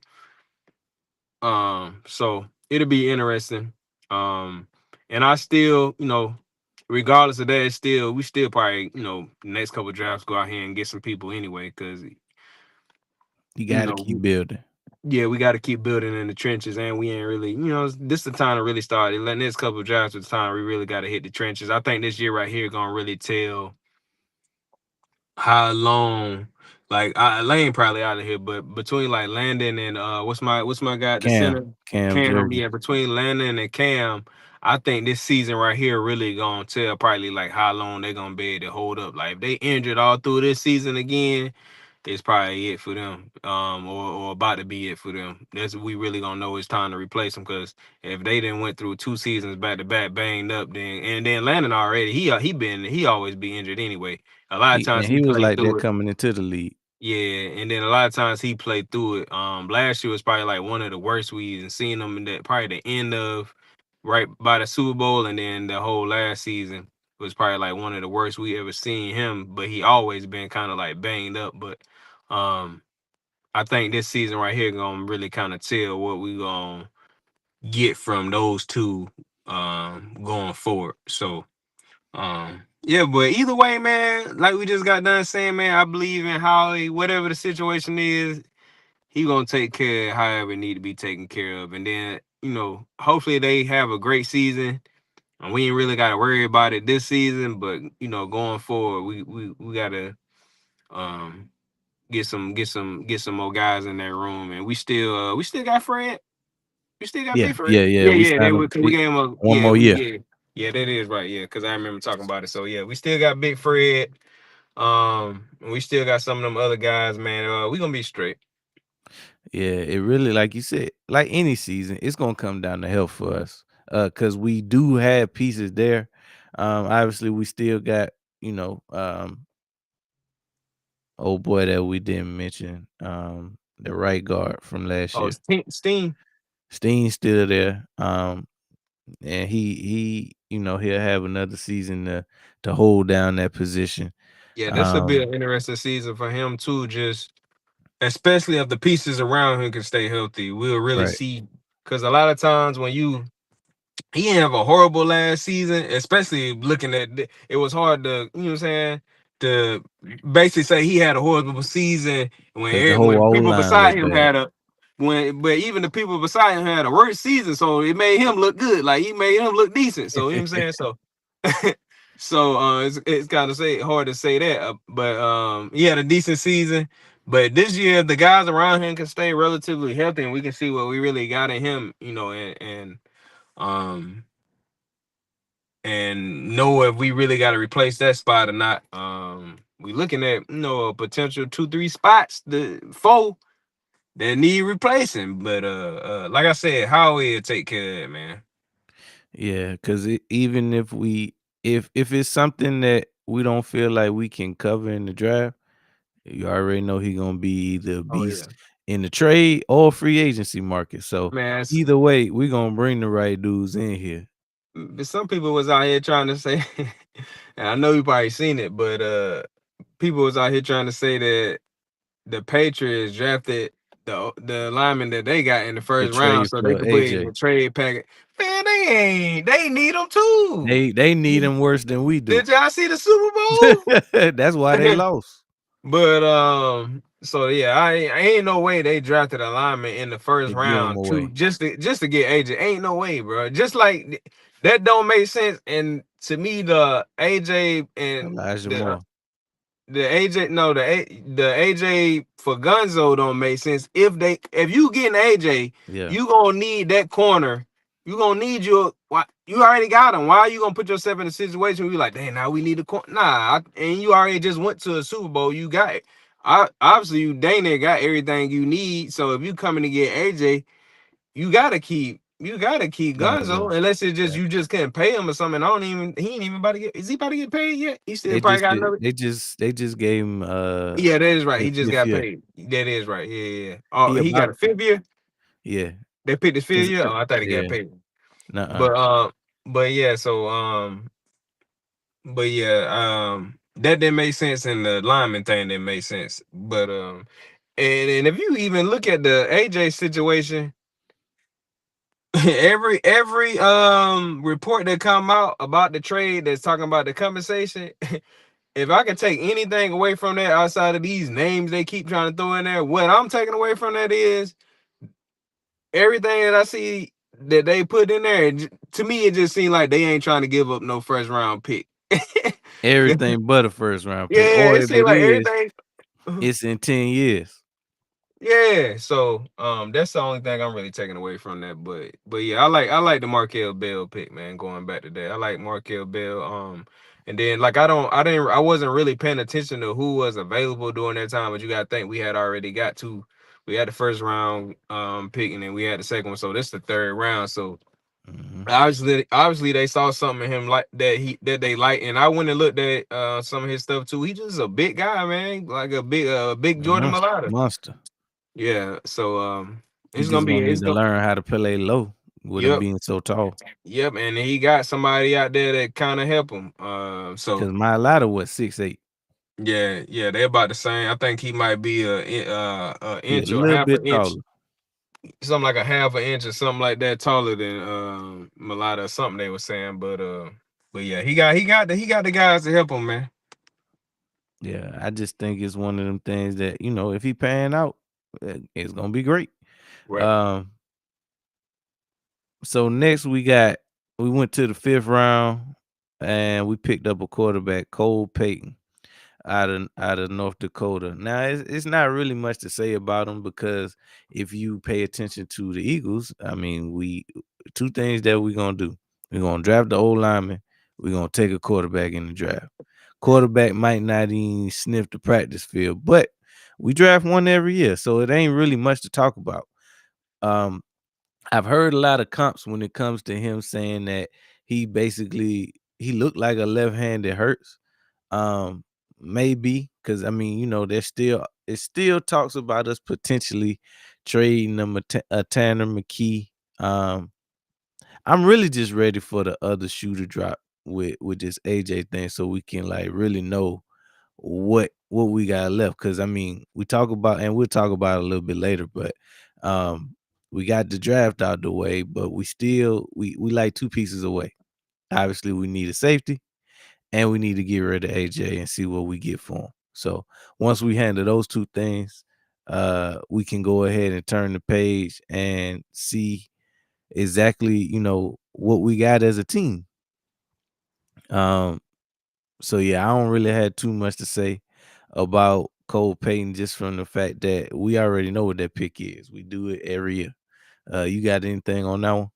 So it'll be interesting. Um, and I still, regardless of that, we still probably, next couple of drafts go out here and get some people anyway, because You you got to know, keep building. yeah, we got to keep building in the trenches, and we ain't really, this is the time to really start. The next couple of drafts is the time we really got to hit the trenches. I think this year right here gonna really tell how long. Like Lane probably out of here, but between like Landon and what's my guy at the center, Cam Cam, Jurgens. yeah, between Landon and Cam, I think this season right here really gonna tell probably like how long they're gonna be able to hold up. Like if they injured all through this season again, it's probably it for them. Or about to be it for them. That's we really gonna know it's time to replace them, because if they didn't went through 2 seasons back to back banged up, then Landon already he always be injured anyway. A lot of times he He was played like that through it. coming into the league. Yeah, and then a lot of times he played through it. Last year was probably like one of the worst we even seen him in that probably the end of right by the Super Bowl, and then the whole last season was probably like one of the worst we ever seen him. But he always been kind of like banged up. But um, I think this season right here gonna really kind of tell what we gonna get from those two going forward. So yeah, but either way, man, like we just got done saying, man, I believe in Howie. Whatever the situation is, he gonna take care of however it need to be taken care of. And then, hopefully they have a great season. And we ain't really gotta worry about it this season, but going forward, we gotta um get some more guys in that room. And we still got Fred. We still got Yeah, Big Fred. yeah, yeah. Yeah, We yeah, they signed were him 'cause we gave him a one more year. yeah, that is right, yeah, because I remember talking about it. So yeah, we still got Big Fred. And we still got some of them other guys, man. We gonna be straight. Yeah, it really, like you said, like any season, it's gonna come down to health for us. Cause we do have pieces there. Obviously we still got, you know, old boy that we didn't mention, the right guard from last Oh, year. Steam. Steen's still there. And he'll have another season to hold down that position. Yeah, this will be Um, an interesting season for him too. Just especially if the pieces around him can stay healthy, we'll really right. see. Because a lot of times when he didn't have a horrible last season, especially looking at it was hard to, what I'm saying, to basically say he had a horrible season when Cause the whole when old people line beside looked him bad. had a but even the people beside him had a worse season, so it made him look good. Like he made him look decent. So you know what I'm saying? So so it's kind of say hard to say that, but he had a decent season. But this year, the guys around him can stay relatively healthy, and we can see what we really got in him, um and know if we really got to replace that spot or not. We looking at a potential 2-3 spots, the four that need replacing. But like I said, Howie will take care of it, man. Yeah, because even if if it's something that we don't feel like we can cover in the draft, you already know he gonna be either a Oh yeah, beast in the trade or free agency market. So man. either way, we gonna bring the right dudes in here. Some people was out here trying to say, and I know you probably seen it, but people was out here trying to say that the Patriots drafted the lineman that they got in the The first round trade so they for could put it in AJ. the trade packet. Man, they need them too. They need him worse than we do. Did y'all see the Super Bowl? That's why they lost. But so yeah, I ain't no way they drafted a lineman in the first They give him round to away. just to get AJ. Ain't no way, bro. Just like that don't make sense. And to me, the AJ and Elijah Moore. the AJ no the AJ for Gunzo don't make sense. If you getting AJ, Yeah. you gonna need that corner. You gonna need you already got him. Why are you gonna put yourself in a situation where you like, dang, now we need a corner? And you already just went to a Super Bowl. You got it. Obviously you dang near got everything you need. So if you coming to get AJ, you gotta keep Gonzo. Gunzo unless it's just Yeah. you just can't pay him or something. I don't even he ain't even about to get is he about to get paid yet? He still They probably just got another. they just gave him Yeah, that is right. his He just 5th got year. paid. That is right. Yeah, yeah. Oh, He he got about a fifth year. yeah. They picked his fifth Cause year. Oh, I thought he got yeah. paid. Nuh-uh. But yeah. So but yeah, that didn't make sense, and the lineman thing didn't make sense. But and if you even look at the AJ situation, every report that come out about the trade that's talking about the compensation. If I can take anything away from that outside of these names they keep trying to throw in there, what I'm taking away from that is everything that I see that they put in there. To me, it just seemed like they ain't trying to give up no first round pick. Yeah, Everything but a first round pick. Or it if seemed it like is, everything. it's in 10 years. Yeah, so that's the only thing I'm really taking away from that. But yeah, I like the Markel Bell pick, man. Going back to that, I like Markel Bell. And then like I wasn't really paying attention to who was available during that time, but you gotta think we had already got to. We had the first round pick, and then we had the second one, so this is the third round. So Mhm. obviously they saw something in him like that they like, and I went and looked at some of his stuff too. He just a big guy, man, like a big Jordan Malata. Monster. Yeah, so He it's gonna just be gonna it's need to gonna learn how to play low with him yep, being so tall. yep, and he got somebody out there that kind of help him. So Cause my ladder was 6'8". yeah, they're about the same. I think he might be a He a inch or little half an bit inch, taller. something like a half an inch or something like that taller than Malata or something they were saying. But yeah, he got the guys to help him, man. Yeah, I just think it's one of them things that, if he pan out, it's gonna be great. Right. Um, so next we went to the 5th round and we picked up a quarterback, Cole Payton, out of North Dakota. Now it's not really much to say about him because if you pay attention to the Eagles, I mean, we two things that we're gonna do. We're gonna draft the old lineman, we're gonna take a quarterback in the draft. Quarterback might not even sniff the practice field, but we draft one every year, so it ain't really much to talk about. Um, I've heard a lot of comps when it comes to him saying that he looked like a left-handed Hurts. Um, maybe because I mean, there's still it still talks about us potentially trading a Tanner McKee. Um, I'm really just ready for the other shoe to drop with this AJ thing, so we can like really know what we got left. Because I mean, we talk about and we'll talk about it a little bit later, but um, we got the draft out the way, but we like two pieces away. Obviously, we need a safety and we need to get rid of AJ and see what we get for him. So once we handle those two things, we can go ahead and turn the page and see exactly, what we got as a team. Um, so yeah, I don't really have too much to say about Cole Payton just from the fact that we already know what that pick is. We do it every year. You got anything on that one?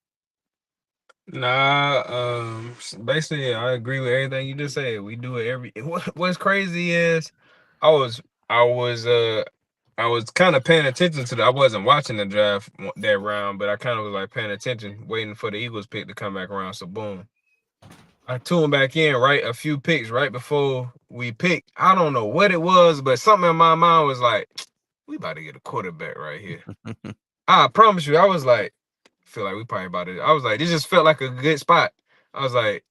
Nah, basically, I agree with everything you just said. We do it every. What's crazy is, I was, I was, uh, I was kind of paying attention to the. I wasn't watching the draft that round, but I kind of was like paying attention, waiting for the Eagles pick to come back around. So boom, I tuned back in right a few picks right before we picked. I don't know what it was, but something in my mind was like, we about to get a quarterback right here. I promise you, I was like, feel like we probably about to. I was like, this just felt like a good spot. I was like,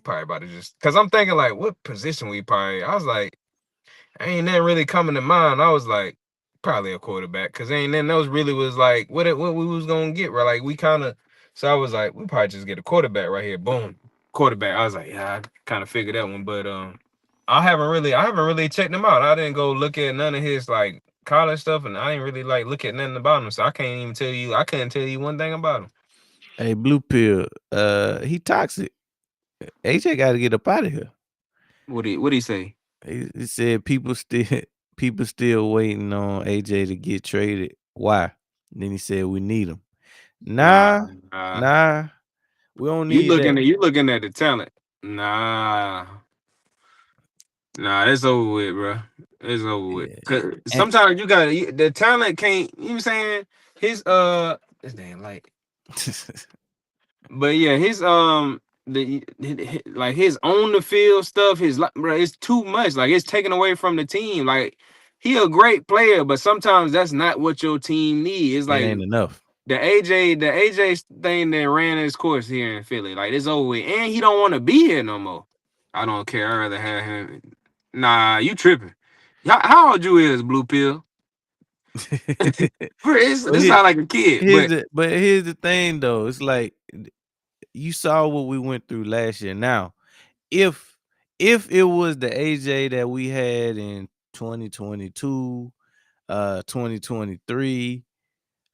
probably about to just because I'm thinking like, what position we probably. I was like, ain't nothing really coming to mind. I was like, probably a quarterback because ain't nothing else really was like what we was gonna get right. Like we kind of. So I was like, we probably just get a quarterback right here. Boom, quarterback. I was like, yeah, I kind of figured that one, but I haven't really checked him out. I didn't go look at none of his like college stuff, and I didn't really like look at nothing about him. So I can't even tell you. I couldn't tell you one thing about him. Hey, Blue Pill, he toxic. AJ got to get up out of here. What he say? He said people still people still waiting on AJ to get traded. Why? Then he said we need him. Nah, Nah, nah. nah, we don't You need looking that. at you looking at the talent. Nah, nah. It's over with, bro. It's over with. Yeah. Cause And sometimes you got the talent can't. You know what I'm saying? His this damn light. But yeah, his like his on the field stuff, his like, bro, it's too much. Like it's taken away from the team. Like he a great player, but sometimes that's not what your team needs. It's it like ain't enough. the AJ thing that ran his course here in Philly. Like it's over with, and he don't want to be here no more. I don't care. I'd rather have him. Nah, you tripping? How old you is, Blue Pill? Bro, But this sound like a kid, but here's the thing though. It's like you saw what we went through last year. Now, if if it was the AJ that we had in 2022, 2023,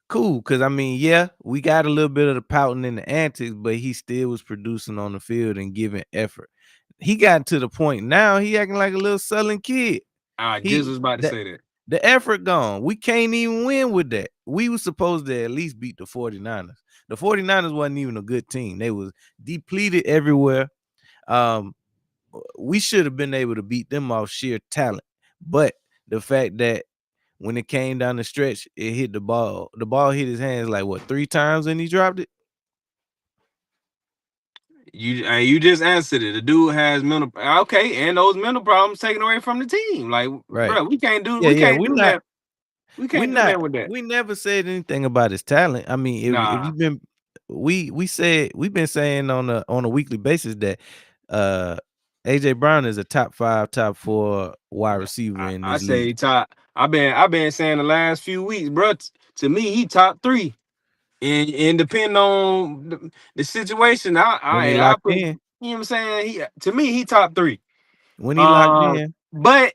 cool. Cause I mean, yeah, we got a little bit of the pouting and the antics, but he still was producing on the field and giving effort. He got to the point now he acting like a little sullen kid. I just He was about to that say that. the effort gone. We can't even win with that. We were supposed to at least beat the 49ers. The 49ers wasn't even a good team. They was depleted everywhere. Um, we should have been able to beat them off sheer talent. But the fact that when it came down the stretch, it hit the ball. The ball hit his hands like what 3 times and he dropped it? You just answered it. The dude has mental okay, and those mental problems taken away from the team. Like, Right. bro, we can't do Yeah, we yeah. can't We're do not that. We we can't do not that with that. we never said anything about his talent. I mean, if Nah, you've been we said we've been saying on a weekly basis that uh AJ Brown is a top 5, top 4 wide receiver in I this say league. top. I've been saying the last few weeks, bro. To me, he top three. And depending on the situation, When he I locked put, you in, know what I'm saying? To me, he top three. when he locked in, But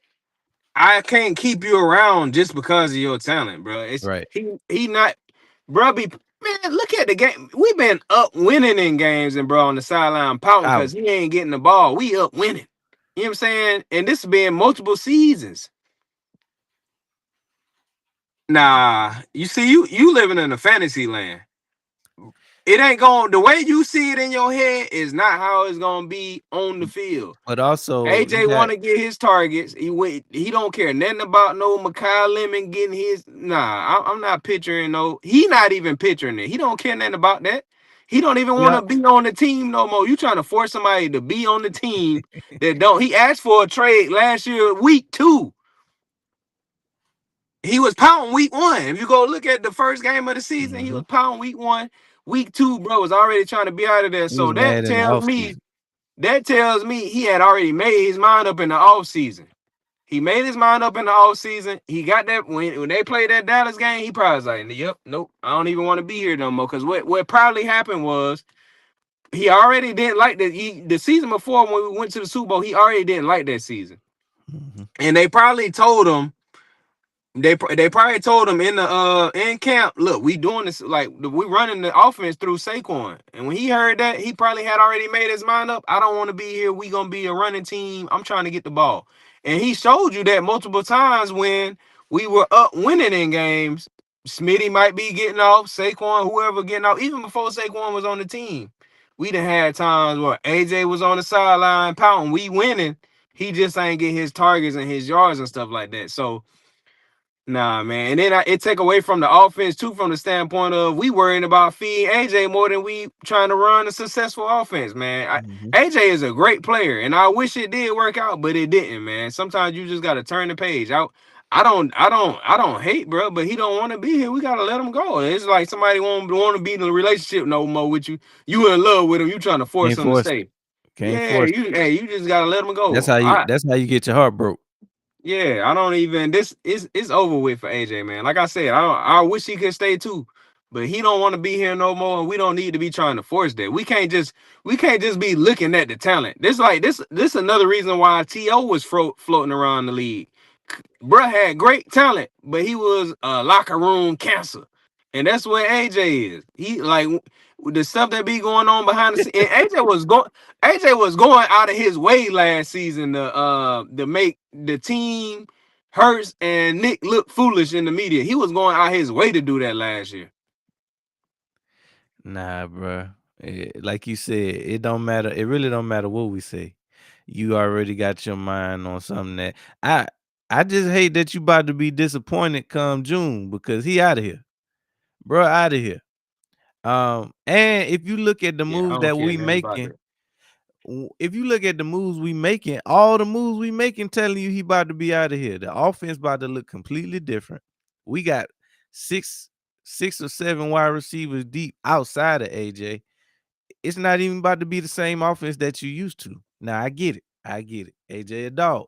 I can't keep you around just because of your talent, bro. It's right. he not, bro. Man, look at the game. We been up winning in games, and bro on the sideline pouting Out. because he ain't getting the ball. We up winning. You know what I'm saying? And this has been multiple seasons. Nah, you see, you living in a fantasy land. It ain't going the way you see it in your head is not how it's gonna be on the field. But also you AJ got want to get his targets. He don't care nothing about no Mekhi Lemon getting his. Nah, I'm not picturing no. He not even picturing it. He don't care nothing about that. He don't even want yeah. to be on the team no more. You trying to force somebody to be on the team that don't. He asked for a trade last year, week 2. He was pounding week 1. If you go look at the first game of the season, he Mhm. was pounding week 1. Week 2, bro, was already trying to be out of there. He was So that mad in the tells me offseason. that tells me he had already made his mind up in the offseason. He made his mind up in the offseason. He got that when they played that Dallas game, he probably was like, yep, nope, I don't even want to be here no more. Because what probably happened was he already didn't like the season before when we went to the Super Bowl, he already didn't like that season. Mhm. And they probably told him, They probably told him in the in camp, look, we doing this like we running the offense through Saquon. And when he heard that, he probably had already made his mind up. I don't want to be here. We gonna be a running team. I'm trying to get the ball. And he showed you that multiple times when we were up winning in games. Smitty might be getting off, Saquon, whoever getting off, even before Saquon was on the team. We done had times where AJ was on the sideline pouting, we winning. He just ain't get his targets and his yards and stuff like that. So nah, man. And then it take away from the offense too, from the standpoint of we worrying about feeding AJ more than we trying to run a successful offense, man. Mhm. AJ is a great player, and I wish it did work out, but it didn't, man. Sometimes you just gotta turn the page. I don't hate, bro, but he don't want to be here. We gotta let him go. It's like somebody won't want to be in a relationship no more with you. You in love with him. You trying to force Can't him to force it. stay. Can't Yeah, force it. you just gotta let him That's go. how you get your heart broke. Yeah, I don't even this is it's over with for AJ, man. Like I said, I wish he could stay too, but he don't want to be here no more, and we don't need to be trying to force that. We can't just be looking at the talent. This another reason why T.O. was floating around the league. Bruh had great talent, but he was a locker room cancer. And that's what AJ is. He like the stuff that be going on behind the scenes. And AJ was going out of his way last season to make the team Hurts and Nick look foolish in the media. He was going out his way to do that last year. Nah, bro. Like you said, it don't matter. It really don't matter what we say. You already got your mind on something that I I just hate that you about to be disappointed come June because he out of here, bro. Out of here. And if you look at the Yeah, I moves don't that care we nothing about making, that. if you look at the moves we making, all the moves we making telling you he about to be out of here. The offense about to look completely different. We got six, 6 or 7 wide receivers deep outside of AJ. It's not even about to be the same offense that you used to. Now I get it. I get it. AJ a dog.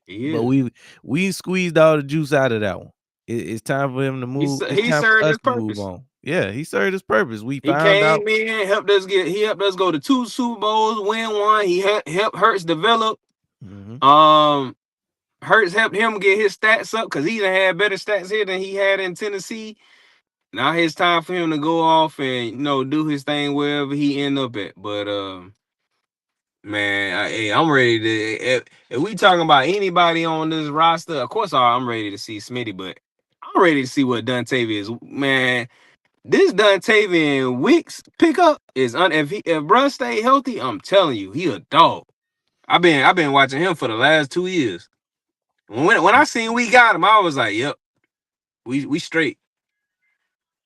He But is. we squeezed all the juice out of that one. It's time for him to move. It's He time for served us his to move purpose. on. Yeah, he served his purpose. We He found out. came in, helped us go to 2 Super Bowls, win one. He helped Hurts develop. Mhm. Um, Hurts helped him get his stats up because he done had better stats here than he had in Tennessee. Now it's time for him to go off and do his thing wherever he end up at. But man, hey, I'm ready to. If we talking about anybody on this roster, of course I'm ready to see Smitty, but I'm ready to see what Duntavius. Man, this Duntavian Wicks pickup is if Bruh stay healthy, I'm telling you, he a dog. I've been watching him for the last 2 years. When I seen we got him, I was like, yep, we straight.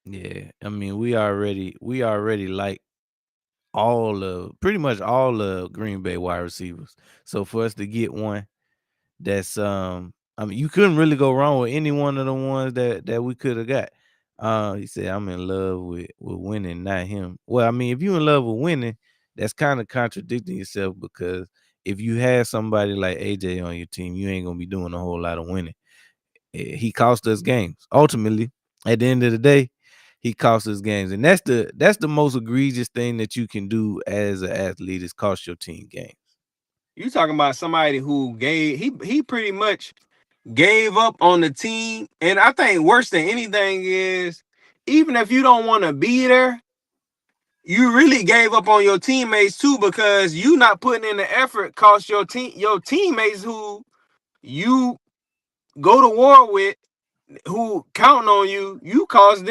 Yeah, I mean, we already like all of pretty much all of Green Bay wide receivers. So for us to get one that's I mean, you couldn't really go wrong with any one of the ones that we could have got. He said, "I'm in love with winning, not him." Well, I mean, if you in love with winning, that's kind of contradicting yourself because if you had somebody like AJ on your team, you ain't gonna be doing a whole lot of winning. He cost us games. Ultimately, at the end of the day, he cost us games, and that's the most egregious thing that you can do as an athlete is cost your team games. You talking about somebody who he pretty much gave up on the team, and I think worse than anything is even if you don't want to be there, you really gave up on your teammates too because you not putting in the effort cost your teammates who you go to war with, who counting on you causing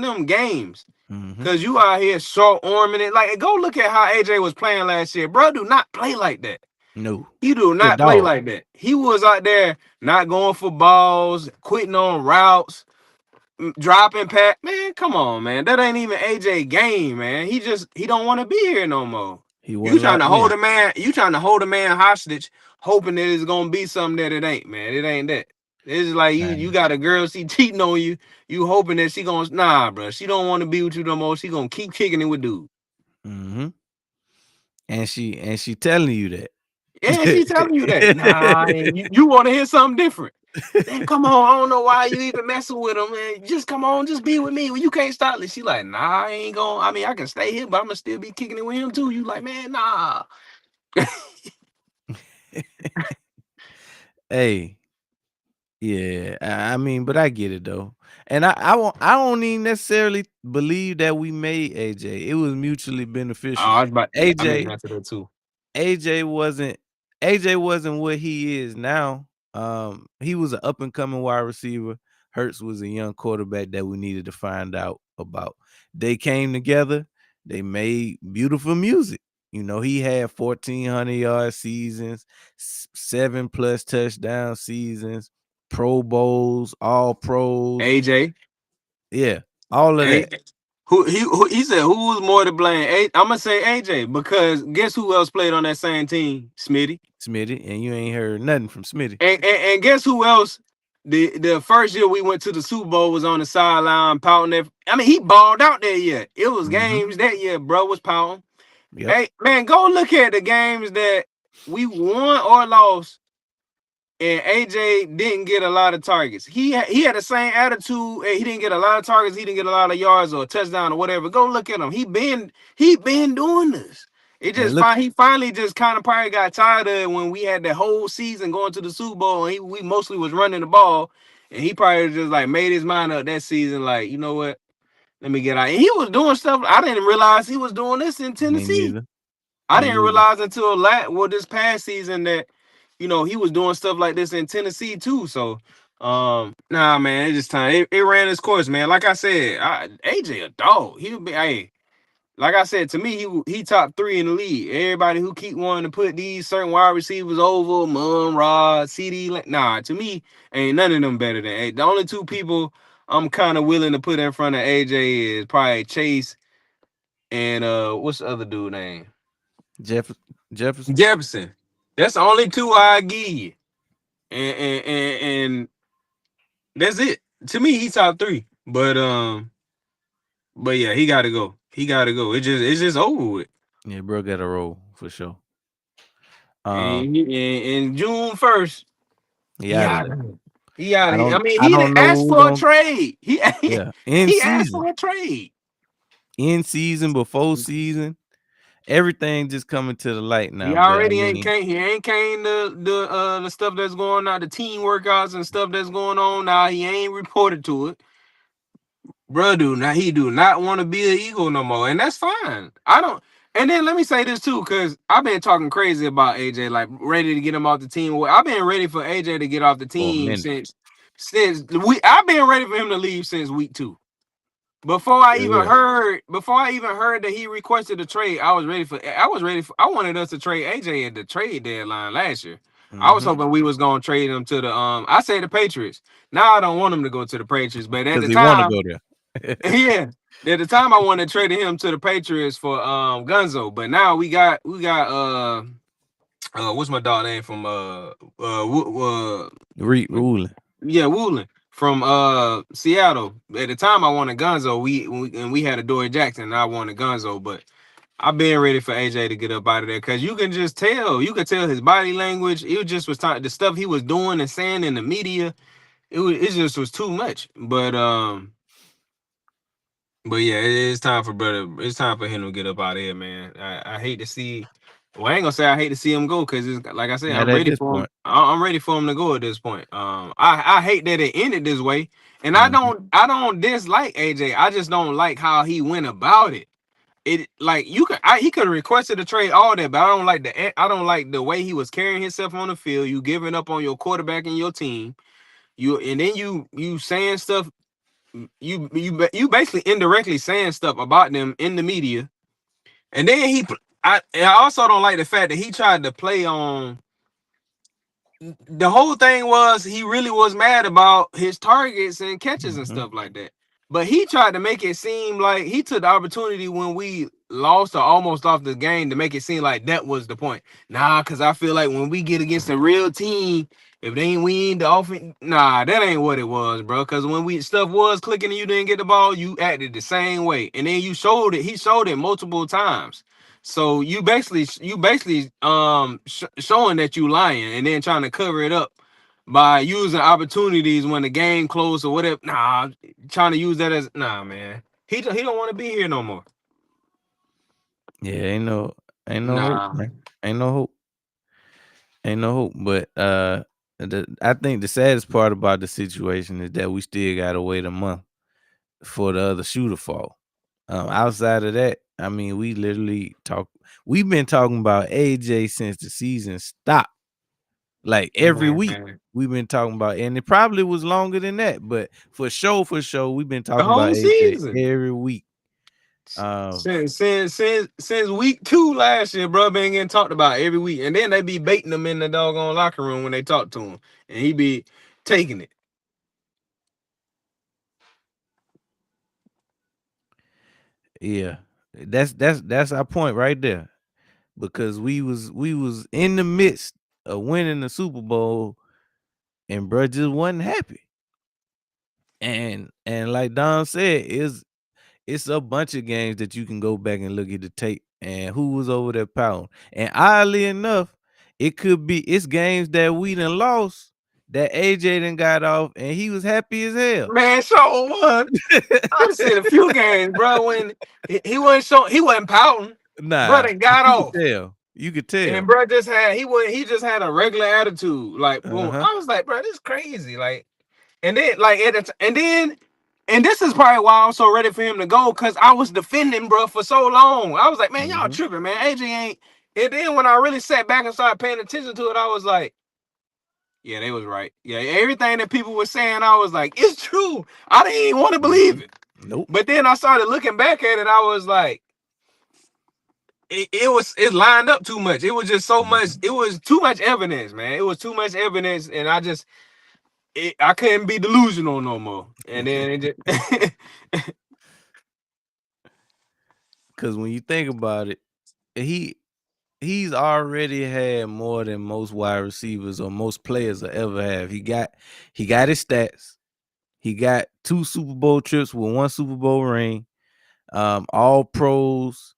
them games. Hmm. Cause you out here short arming it. Like, go look at how AJ was playing last year. Bro, do not play like that. No, He do he a not play dog. like that. He was out there not going for balls, quitting on routes, dropping pack. Man, come on, man. That ain't even AJ game, man. He don't want to be here no more. He You wasn't trying to locked hold in. a man, you trying to hold a man hostage, hoping that it's gonna be something that it ain't, man. It ain't that. It's like you Man. got a girl, she cheating on you, you hoping that she gonna bro. She don't want to be with you no more. She gonna keep kicking it with dude. Hmm. And she telling you that. Yeah, she telling you that. Nah, and you want to hear something different. Man, come on. I don't know why you even messing with him, man. Just come on, just be with me. When you can't stop it. She like, nah, I ain't gonna. I mean, I can stay here, but I'm gonna still be kicking it with him too. You like, man, nah. Hey, Yeah, I mean, but I get it though, and I don't even necessarily believe that we made AJ. It was mutually Oh, beneficial. I was about, I mean, AJ that's that too. AJ wasn't AJ wasn't what he is now. He was an up and coming wide receiver. Hurts was a young quarterback that we needed to find out about. They came together. They made beautiful music. You know, he had 1,400-yard seasons, 7+ touchdown seasons, Pro Bowls, All Pros. AJ, Yeah, all of A, that. he said who was more to blame? I'm gonna say AJ because guess who else played on that same team? Smitty. Smitty, and you ain't heard nothing from Smitty. And guess who else? The first year we went to the Super Bowl was on the sideline pouting. I mean, he balled out that year. It was Mhm. games that year, bro, was pouting. Yep. Hey, man, go look at the games that we won or lost, and AJ didn't get a lot of targets. He had the same attitude, and he didn't get a lot of targets. He didn't get a lot of yards or a touchdown or whatever. Go look at him. He been doing this. It And just look, he finally just kind of probably got tired of it when we had the whole season going to the Super Bowl, and we mostly was running the ball, and he probably just like made his mind up that season. Like, you know what? Let me get out. And he was doing stuff. I didn't realize he was doing this in me Tennessee. neither. I Me didn't neither. realize until this past season that he was doing stuff like this in Tennessee too. So nah, man, it just time it ran its course, man. Like I said, AJ a dog. He'll be like I said, to me, he top three in the league. Everybody who keep wanting to put these certain wide receivers over, Mon Rod, CD, nah, to me, ain't none of them better than A. The only two people I'm kind of willing to put in front of AJ is probably Chase and what's the other dude name? Jeff Jefferson. Jefferson. That's the only two I give you. And that's it. To me, he's top three. But yeah, he gotta go. He gotta go. It's just over with. Yeah, bro got a roll for sure. Um, And June 1st, he he out of out there. of here. He out of here. I mean, I he didn't don't know ask who for a gon' trade. He yeah, in he asked season. for a trade. In season, before season, everything just coming to the light He now. But I already ain't mean, came. He ain't came the stuff that's going on, the team workouts and stuff that's going on now. He ain't reported to it. Bro, he do not want to be an Eagle no more, and that's fine. I don't. And then let me say this too, because I've been talking crazy about AJ, like ready to get him off the team. Well, I've been ready for AJ to get off the for a team minute. since I've been ready for him to leave since week 2. For real. Before I even heard that he requested a trade, I wanted us to trade AJ at the trade deadline last year. I was Mhm. hoping we was gonna trade him to the I say the Patriots. Now I don't want him to go to the Patriots, but at 'Cause the he wanna time, go there. yeah. At the time I wanted to trade him to the Patriots for Gunzo, but now we got what's my dog name from Ruling. yeah, Woolen from Seattle. At the time I wanted Gunzo. We had a Dory Jackson and I wanted Gunzo, but I've been ready for AJ to get up out of there because you could tell his body language. It just was time the stuff he was doing and saying in the media, it just was too much. But yeah, it's time for brother. It's time for him to get up out of here, man. I hate to see. Well, I ain't gonna say I hate to see him go because it's like I said, Not I'm at ready this for him. point. I'm ready for him to go at this point. I hate that it ended this way, and I Mhm. don't I don't dislike AJ. I just don't like how he went about it. It like he could have requested a trade all that, but I don't like the way he was carrying himself on the field. You giving up on your quarterback and your team. And then you saying stuff you basically indirectly saying stuff about them in the media, and then I also don't like the fact that he tried to play on the whole thing was he really was mad about his targets and catches and Mhm. stuff like that. But he tried to make it seem like he took the opportunity when we lost or almost lost the game to make it seem like that was the point. Nah, because I feel like when we get against a real team, if they ain't win the offense, nah, that ain't what it was, bro. Because when we stuff was clicking and you didn't get the ball, you acted the same way, and then you showed it. He showed it multiple times. So you basically showing that you lying and then trying to cover it up by using opportunities when the game close or whatever. Nah, trying to use that as nah, man. He don't want to be here no more. Yeah, ain't no hope, Nah. man. Ain't no hope. Ain't no hope. But I think the saddest part about the situation is that we still gotta wait a month for the other shoe to fall. Outside of that, I mean, we've been talking about AJ since the season stopped. Like every week, Man, we've been talking about, and it probably was longer than that, but for sure, we've been the talking about whole AJ season. every week. Um, Since week 2 last year, bro, been getting talked about every week, and then they be baiting him in the doggone locker room when they talk to him, and he be taking it. yeah, that's our point right there. Because we was in the midst of winning the Super Bowl, and bruh just wasn't happy. And like Don said, it's a bunch of games that you can go back and look at the tape and who was over there pounding. And oddly enough, it's games that we done lost that AJ done got off and he was happy as hell. Man, so what? I've seen a few games, bro, when he wasn't pouting, bro. Nah, They but got you could off, tell. You could and tell. bro he just had a regular attitude, like boom. Uh-huh. I was like, bro, this is crazy, like. And then, like, and this is probably why I'm so ready for him to go, because I was defending, bro, for so long. I was like, man, y'all Mhm. tripping, man. AJ ain't. And then when I really sat back and started paying attention to it, I was like, yeah, they was right. Yeah, everything that people were saying, I was like, it's true. I didn't even want to believe Mhm. it. Nope. But then I started looking back at it. I was like, it lined up too much. It was just so much. Mhm. It was too much evidence, man. It was too much evidence, and I couldn't be delusional no more. And then it just Cause when you think about it, he he's already had more than most wide receivers or most players will ever have. He got his stats. He got 2 Super Bowl trips with 1 Super Bowl ring, all pros,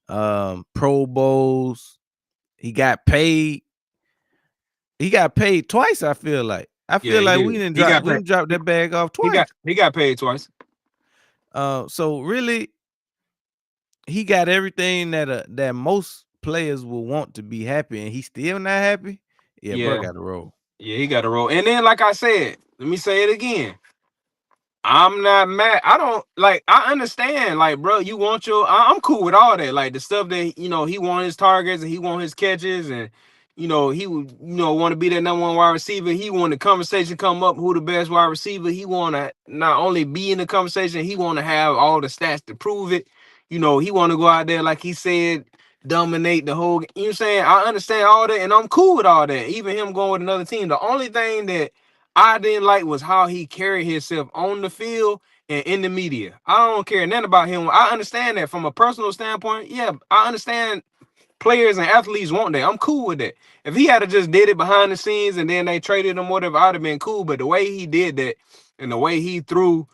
Pro Bowls. He got paid. He got paid twice, I feel like. I yeah, feel he like did. He got we paid. didn't drop that bag off He got twice. he got paid twice. So really, he got everything that most players will want to be happy, and he's still not happy. Yeah, bro, Yeah, got to roll. yeah, he got a roll. And then, like I said, let me say it again. I'm not mad. I don't like. I understand, like, bro. You want I'm cool with all that. Like the stuff that he want his targets and he want his catches, and he would want to be that number one wide receiver. He want the conversation come up who the best wide receiver. He want to not only be in the conversation, he want to have all the stats to prove it. He want to go out there like he said, dominate the whole. You know what I'm saying? I understand all that, and I'm cool with all that. Even him going with another team. The only thing that I didn't like was how he carried himself on the field and in the media. I don't care nothing about him. I understand that from a personal standpoint. Yeah, I understand players and athletes want that. I'm cool with that. If he had just did it behind the scenes and then they traded him, whatever, I'd have been cool. But the way he did that and the way he threw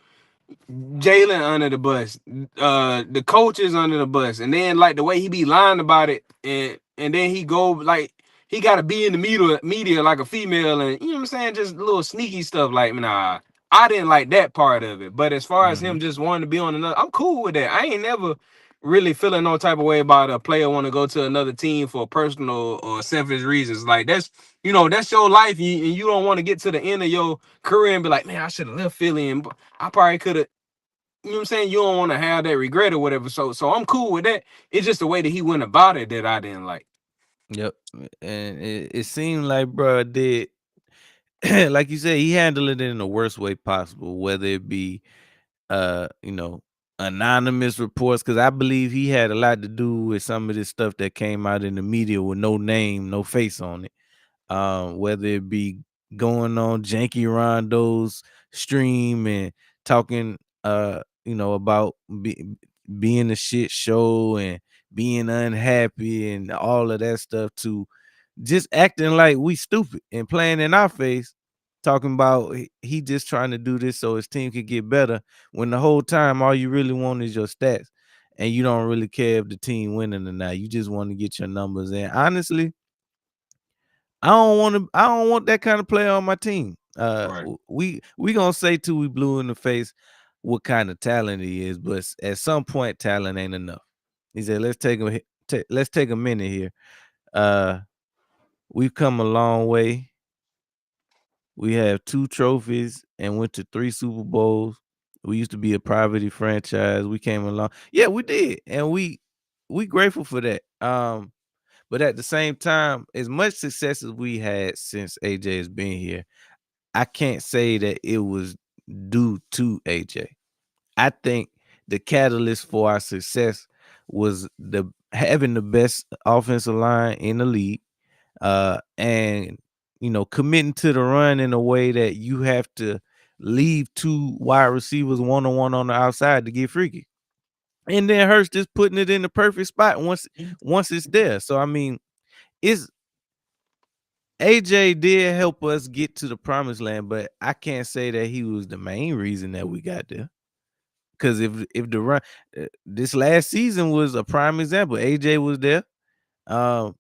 Jalen under the bus, the coaches under the bus, and then like the way he be lying about it, and then he go like he got to be in the media like a female, and you know what I'm saying, just little sneaky stuff. Like, nah, I didn't like that part of it. But as far as him Mhm. just wanting to be on another, I'm cool with that. I ain't never really feeling no type of way about a player want to go to another team for personal or selfish reasons. Like that's your life, and you don't want to get to the end of your career and be like, man, I should have left Philly, and I probably could have. You know what I'm saying? You don't want to have that regret or whatever. So I'm cool with that. It's just the way that he went about it that I didn't like. Yep, and it seemed like bro did like you said, he handled it in the worst way possible, whether it be you know, anonymous reports, because I believe he had a lot to do with some of this stuff that came out in the media with no name, no face on it. Whether it be going on Janky Rondo's stream and talking about being a shit show and being unhappy and all of that stuff, to just acting like we stupid and playing in our face, talking about he just trying to do this so his team could get better, when the whole time all you really want is your stats, and you don't really care if the team winning or not. You just want to get your numbers in. Honestly, I don't want that kind of player on my team. Right. We gonna say till we blue in the face what kind of talent he is, but at some point talent ain't enough. He said, let's take a minute here. Uh, we've come a long way. We have 2 trophies and went to 3 Super Bowls. We used to be a privately franchise. We came along. Yeah, we did, and we grateful for that. But at the same time, as much success as we had since AJ has been here, I can't say that it was due to AJ. I think the catalyst for our success was the having the best offensive line in the league, and committing to the run in a way that you have to leave 2 wide receivers one-on-one on the outside to get freaky. And then Hurst just putting it in the perfect spot once it's there. So I mean, it's AJ did help us get to the promised land, but I can't say that he was the main reason that we got there. Because if the run this last season was a prime example. AJ was there. Um,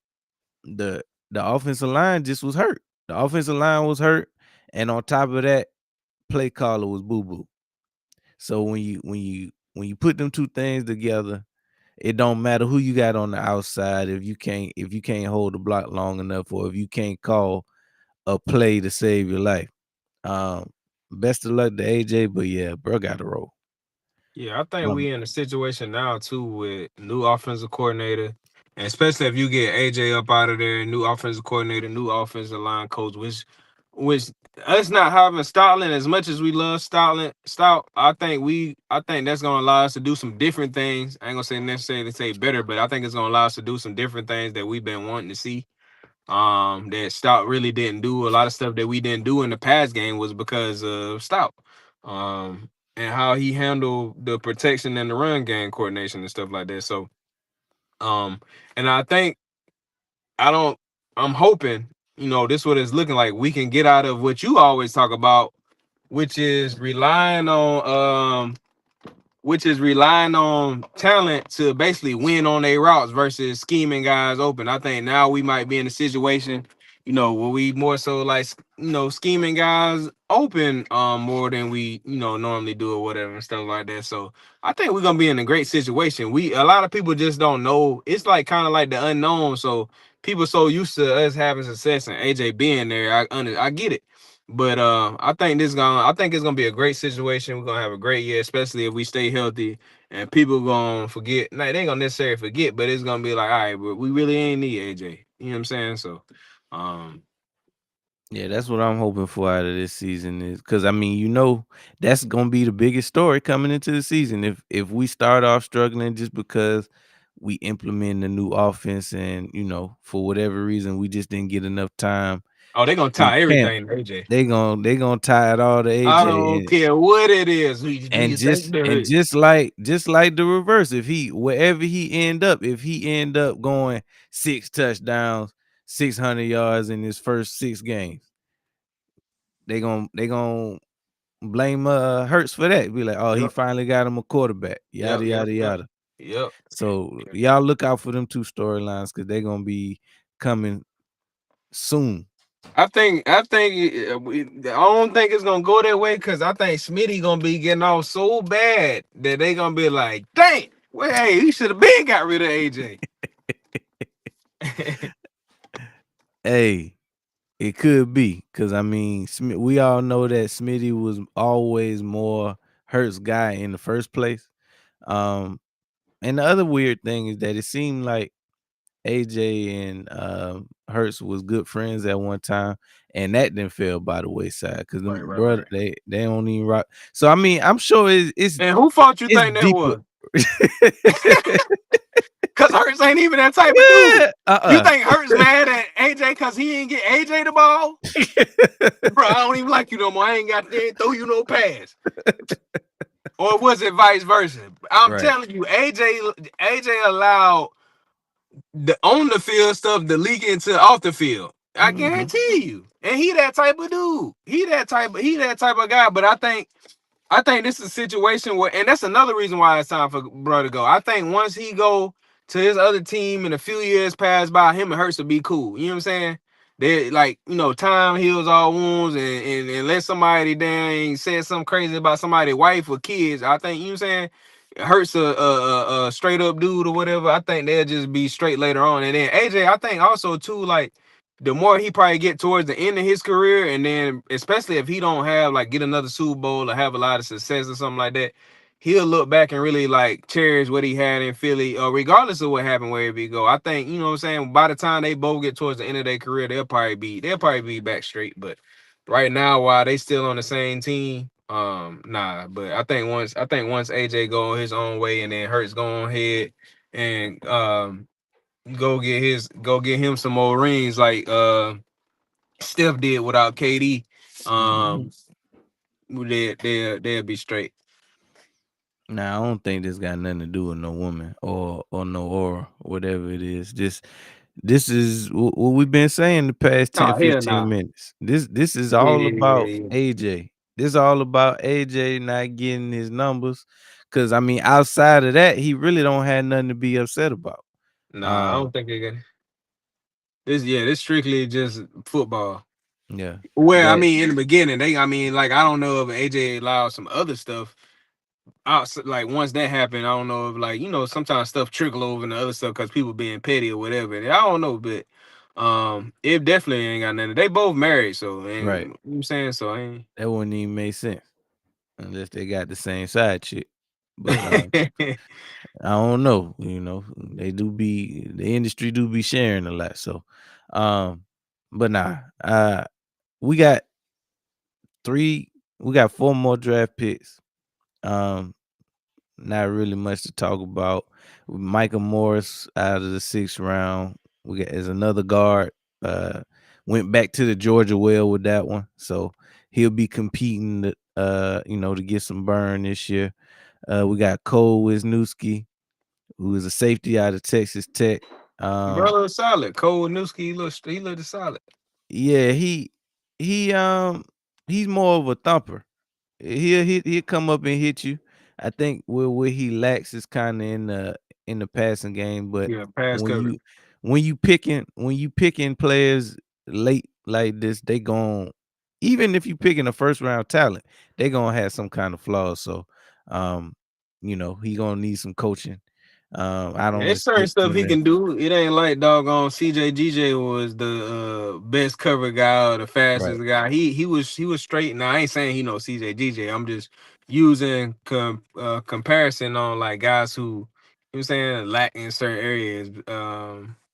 the the offensive line just was hurt. The offensive line was hurt, and on top of that, play caller was boo boo. So when you put them two things together, it don't matter who you got on the outside if you can't hold the block long enough, or if you can't call a play to save your life. Um, Best of luck to AJ, but yeah, bro got to roll. Yeah, I think Um, we in a situation now too with new offensive coordinator, and especially if you get AJ up out of there, new offensive coordinator, new offensive line coach, which us not having Stoutland as much as we love Stout, I think that's gonna allow us to do some different things. I ain't gonna say necessarily say better, but I think it's gonna allow us to do some different things that we've been wanting to see. That Stout really didn't do. A lot of stuff that we didn't do in the past game was because of Stout. And how he handled the protection and the run game coordination and stuff like that. So, um, and I think I don't. I'm hoping this what it's looking like. We can get out of what you always talk about, which is relying on talent to basically win on their routes versus scheming guys open. I think now we might be in a situation, where we more so like scheming guys open more than we normally do or whatever and stuff like that. So I think we're gonna be in a great situation. A lot of people just don't know. It's like kind of like the unknown. So people so used to us having success and AJ being there. I get it. But I think it's gonna be a great situation. We're gonna have a great year, especially if we stay healthy and people gonna forget. Nah, they ain't gonna necessarily forget, but it's gonna be like, all right, but we really ain't need AJ. You know what I'm saying? So um Yeah, that's what I'm hoping for out of this season is because I mean, that's gonna be the biggest story coming into the season. If we start off struggling just because we implement a new offense and for whatever reason we just didn't get enough time oh, they gonna in tie camp, everything to AJ. they gonna tie it all to I AJ don't care what it is. Do and you think just and the just like the reverse. If he wherever he if he end up going 6 touchdowns, 600 yards in his first 6 games, they gonna blame Hurts for that. Be like, oh, he yep, finally got him a quarterback. Yada yep, yep, yada yep, yada. yep. So y'all look out for them two storylines because they're gonna be coming soon. I don't think it's gonna go that way because I think Smitty gonna be getting off so bad that they gonna be like, dang, well, hey, he should have been got rid of AJ. Hey, it could be because I mean, we all know that Smitty was always more Hurts guy in the first place. Um, and the other weird thing is that it seemed like AJ and Hurts was good friends at one time, and that didn't fail by the wayside because Right, them right, brother right. they don't even rock. So I mean, I'm sure And who fault you it's think that deeper. was? Because Hurts ain't even that type of dude. Yeah, You think Hurts mad at AJ because he ain't get AJ the ball? Bro, I don't even like you no more. I ain't got there throw you no pass. Or was it vice versa? I'm Right. telling you, AJ allowed the on the field stuff to leak into off the field. I Mhm. guarantee you. And he that type of dude. He that type of guy. But I think this is a situation where, and that's another reason why it's time for bro to go. I think once he go to his other team and a few years pass by, him and Hurts will be cool. You know what I'm saying? They like, time heals all wounds, and unless somebody dang said something crazy about somebody's wife or kids, I think, you know what I'm saying? Hurts a straight up dude or whatever. I think they'll just be straight later on. And then AJ, I think also too, like the more he probably get towards the end of his career, and then especially if he don't have like get another Super Bowl or have a lot of success or something like that, he'll look back and really like cherish what he had in Philly, regardless of what happened wherever he go. I think you know what I'm saying. By the time they both get towards the end of their career, they'll probably be back straight. But right now, while they still on the same team, nah. But I think once AJ go on his own way and then Hurts go on ahead and go get him some more rings like Steph did without KD. Mhm. Um, they'll be straight. Nah, I don't think this got nothing to do with no woman or no aura, whatever it is. This is what we've been saying the past 10, Nah, hell 15 nah. minutes. This is Yeah, all yeah, yeah, about yeah. AJ. This all about AJ not getting his numbers. Cause I mean, outside of that, he really don't have nothing to be upset about. Nah, I Um, don't think they got this. Yeah, this strictly just football. yeah. Well, I That mean, in the beginning, like I don't know if AJ allowed some other stuff. Like once that happened, I don't know if like sometimes stuff trickle over into other stuff because people being petty or whatever. I don't know, but it definitely ain't got nothing. They both married, so and you right. know what I'm saying so. I ain't. That wouldn't even make sense unless they got the same side chick. But I don't know. They do be the industry do be sharing a lot. So um, but nah, we got three, we got four more draft picks. Um, Not really much to talk about. Micah Morris out of the 6th round. We got as another guard. Uh, Went back to the Georgia well with that one, so he'll be competing. To get some burn this year. We got Cole Wisniewski, who is a safety out of Texas Tech. Um, Brother solid. Cole Newski, he looked solid. yeah, he's more of a thumper. He'll come up and hit you. I think where he lacks is kind of in the passing game, but Yeah, pass when coverage. you when you picking players late like this, they gon' even if you picking a first round talent, they gonna have some kind of flaws. So, um, he gonna need some coaching. I Yeah, don't it's certain expect stuff him he to can do. It ain't like doggone CJ was the best cover guy or the right, fastest guy. He was straight. Now I ain't saying he know CJ. I'm just using comparison on like guys who you know what I'm saying lack in certain areas.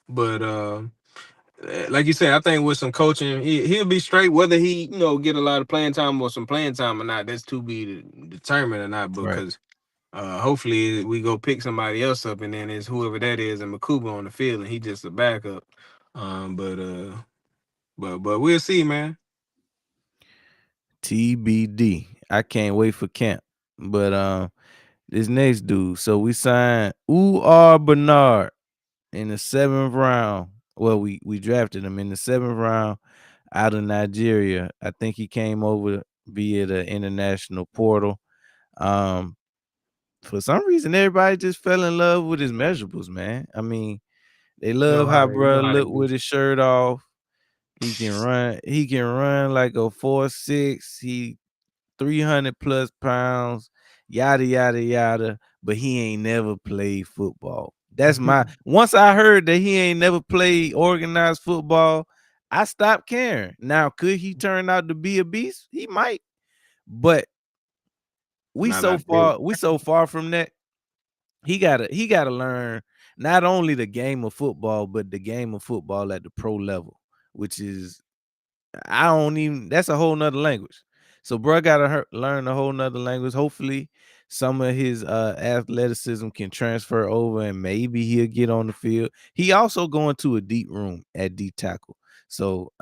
But like you said, I think with some coaching, he'll be straight. Whether he get a lot of playing time or some playing time or not, that's to be determined or not. right. Because hopefully we go pick somebody else up, and then it's whoever that is, and Makuba on the field, and he just a backup. But we'll see, man. TBD. I can't wait for camp. But this next dude. So we signed Uar Bernard in the 7th round. Well, we drafted him in the 7th round out of Nigeria. I think he came over via the international portal. Um, for some reason, everybody just fell in love with his measurables, man. I mean, they love how You know bruh how they look do. with his shirt off. He can run like a 4.6. He 300 plus pounds, yada yada yada, but he ain't never played football. That's my once I heard that he ain't never played organized football, I stopped caring. Now, could he turn out to be a beast? He might, but we Not so like that. far, we so far from that. He gotta learn not only the game of football, but the game of football at the pro level, which is I don't even that's a whole nother language. So bro gotta learn a whole nother language. Hopefully some of his athleticism can transfer over and maybe he'll get on the field. He also going to a deep room at D tackle. So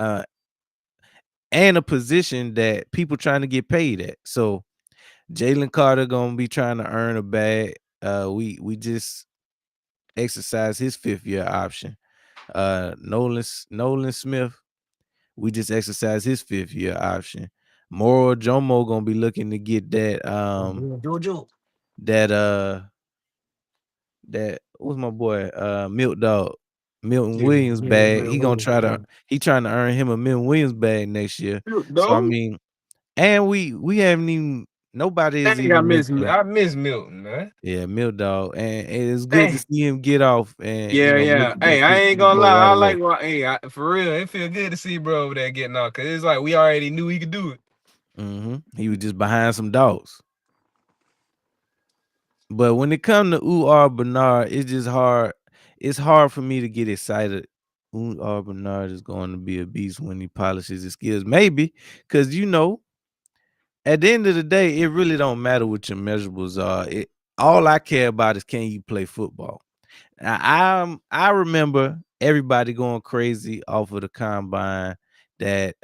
and a position that people trying to get paid at. So Jalen Carter gonna be trying to earn a bag. We just exercise his 5th year option. Nolan Smith, we just exercised his 5th year option. Moro Jomo gonna be looking to get Jojo. that what's my boy Milk Dog Milton Yeah, Williams yeah, bag. man, Williams. He trying to earn him a Milton Williams bag next year. Shoot, So I dog. mean, and we haven't even Nobody is Dang, even mentioning. I miss Milton, man. Yeah, Mill Dog, and it's good to Dang. see him get off and Yeah, make yeah. it Hey, back to I the ain't Super gonna Bowl lie. right I away. like what. Hey, for real, it feel good to see bro over there getting off, cause it's like we already knew he could do it. He was just behind some dogs. But when it comes to Bernard, it's just hard. It's hard for me to get excited. Bernard is going to be a beast when he polishes his skills. Maybe because at the end of the day, it really don't matter what your measurables are. All I care about is can you play football. I remember everybody going crazy off of the combine that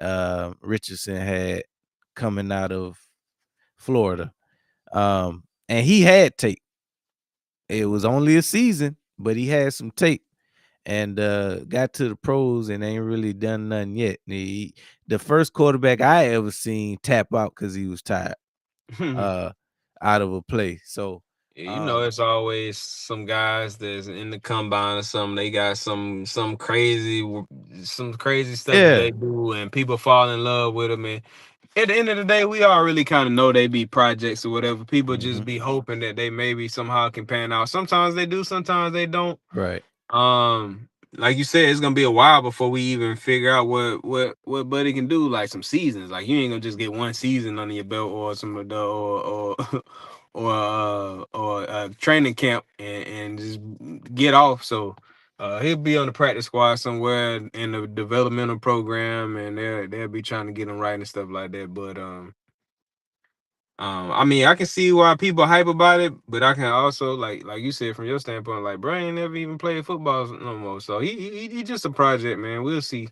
Richardson had coming out of Florida. And he had tape. It was only a season, but he had some tape and got to the pros and ain't really done nothing yet. The first quarterback I ever seen tap out because he was tired uh, out of a play. So, You know, um, it's always some guys that's in the combine or something. They got some crazy stuff that yeah. they do, and people fall in love with them. And at the end of the day, we all really kind of know they be projects or whatever. People just Mhm. be hoping that they maybe somehow can pan out. Sometimes they do, sometimes they don't. Right. Like you said, it's gonna be a while before we even figure out what Buddy can do. Like some seasons, like you ain't gonna just get one season under your belt or some of the or or training camp and just get off. So he'll be on the practice squad somewhere in the developmental program, and they'll be trying to get him right and stuff like that. But I mean, I can see why people hype about it, but I can also like you said from your standpoint, like bro ain't never even played football no more. So he just a project, man. We'll see.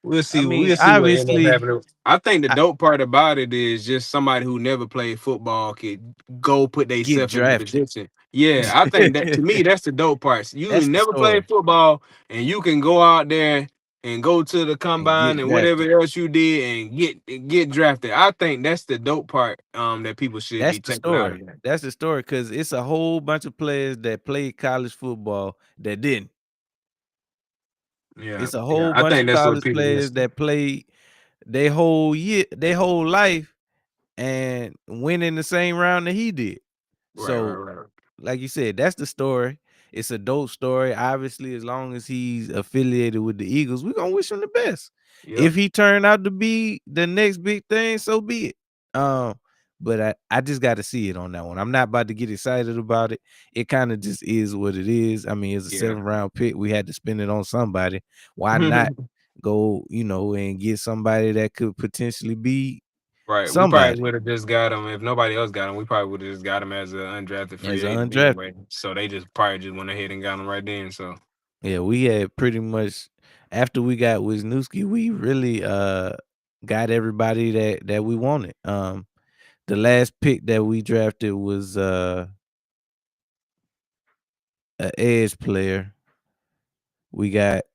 We'll I see. mean, We'll see what end up obviously, happening. I think the I dope part about it is just somebody who never played football could go put get themselves in the drafted. position. Yeah, I think that to me that's the dope part. You That's ain't the never played story football and you can go out there and go to the and combine get and whatever drafted. else you did and get drafted. I think that's the dope part that people should That's be the taking out story. of that. That's the story because it's a whole bunch of players that played college football that didn't. Yeah, It's a yeah. whole I bunch think of that's what college people players miss. that played their whole life and went in the same round that he did. Right, right, So, right. like you said, that's the story. It's a dope story. Obviously, as long as he's affiliated with the Eagles, we're gonna wish him the best. Yep. If he turned out to be the next big thing, so be it. Um, but I just got to see it on that one. I'm not about to get excited about it. It kind of just is what it is. I mean, it's a Yeah. 7th round pick. We had to spend it on somebody. Why not go, and get somebody that could potentially be Right. We probably somebody would have just got him if nobody else got him. We probably would have just got him as an undrafted free as an agent undrafted? anyway. So they just probably just went ahead and got him right then. So Yeah, we had pretty much after we got Wisniewski, we really got everybody that we wanted. The last pick that we drafted was a edge player. We got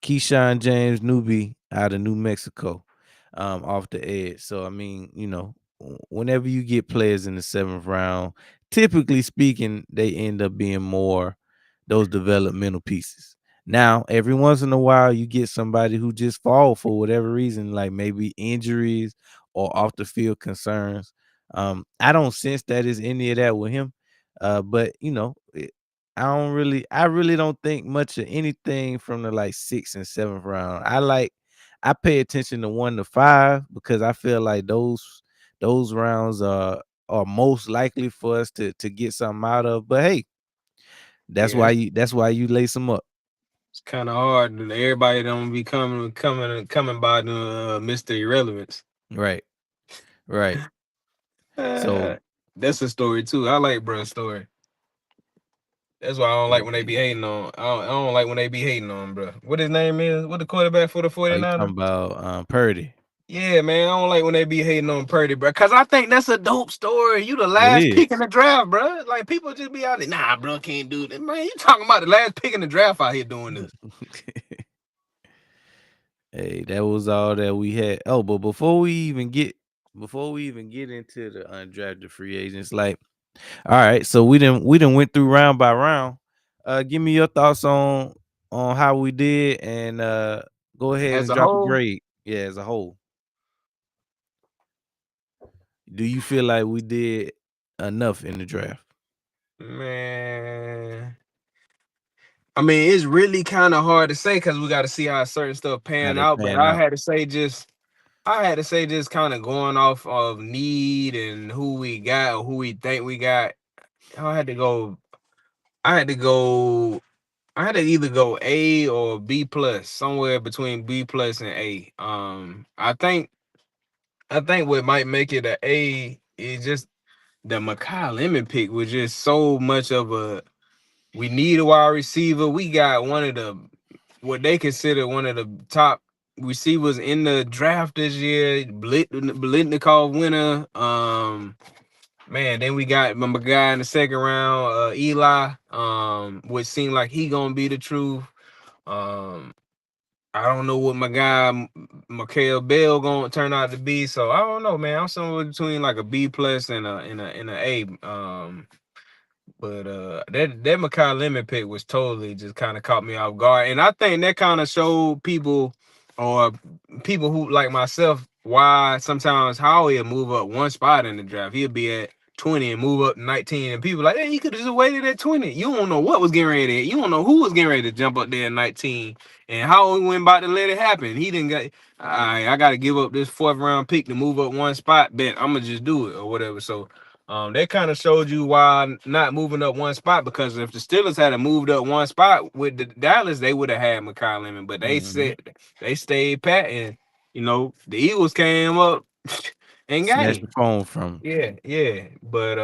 Keyshawn James Newby out of New Mexico, off the edge. So I mean, whenever you get players in the 7th round, typically speaking, they end up being more those developmental pieces. Now, every once in a while, you get somebody who just fall for whatever reason, like maybe injuries or off the field concerns. I don't sense that is any of that with him. But I really don't think much of anything from the like 6th and 7th round. I pay attention to 1 to 5 because I feel like those rounds are most likely for us to get something out of. But hey, yeah, that's why you lace them up. it's kind of hard. Everybody don't be coming by the Mr. Irrelevance. Right, right. Uh, So that's a story too. I like bruh's story. That's why I don't like when they be yeah. hating on. I don't like when they be hating on, bro. What his name is? What the quarterback for the Are you 49ers? talking about Purdy? Yeah, man, I don't like when they be hating on Purdy, bro. Cause I think that's a dope story. You the It last pick in is. the draft, bro. Like people just be out there, nah, bro, can't do that. Man, you talking about the last pick in the draft out here doing this? Hey, that was all that we had. Oh, but before we even get into the undrafted free agents, like, all right, so we didn't went through round by round. Give me your thoughts on how we did, and go ahead As and a drop a whole, grade. Yeah, as a whole. Do you feel like we did enough in the draft? Man, I mean, it's really kind of hard to say because we got to see how certain stuff How pan they out. But pan out? I had to say just kind of going off of need and who we got or who we think we got. I had to go. I had to go. I had to either go A or B plus, somewhere between B plus and A. I think what might make it a A is just the Makai Lemon pick was just so much of a. We need a wide receiver. We got one of the what they consider one of the top receivers in the draft this year, Blitnikov winner. Man, then we got my guy in the second round, Eli, which seemed like he gonna be the truth. Um, I don't know what my guy Mikael Bell gonna turn out to be, so I don't know, man. I'm somewhere between like a B plus and a A. But that Makai Lemon pick was totally just kind of caught me off guard. And I think that kind of showed people or people who like myself why sometimes Howie will move up one spot in the draft. He'll be at 20 and move up to 19. And people like, hey, he could have just waited at 20. You don't know what was getting ready to, you don't know who was getting ready to jump up there at 19. And Howie went about to let it happen. He didn't get I gotta give up this fourth round pick to move up one spot, bet I'm gonna just do it or whatever. So they kind of showed you why not moving up one spot, because if the Steelers had moved up one spot with the Dallas, they would have had Makai Lemon, but they Mhm. said they stayed pat, and the Eagles came up and got Snatch the him. phone from Yeah, yeah, but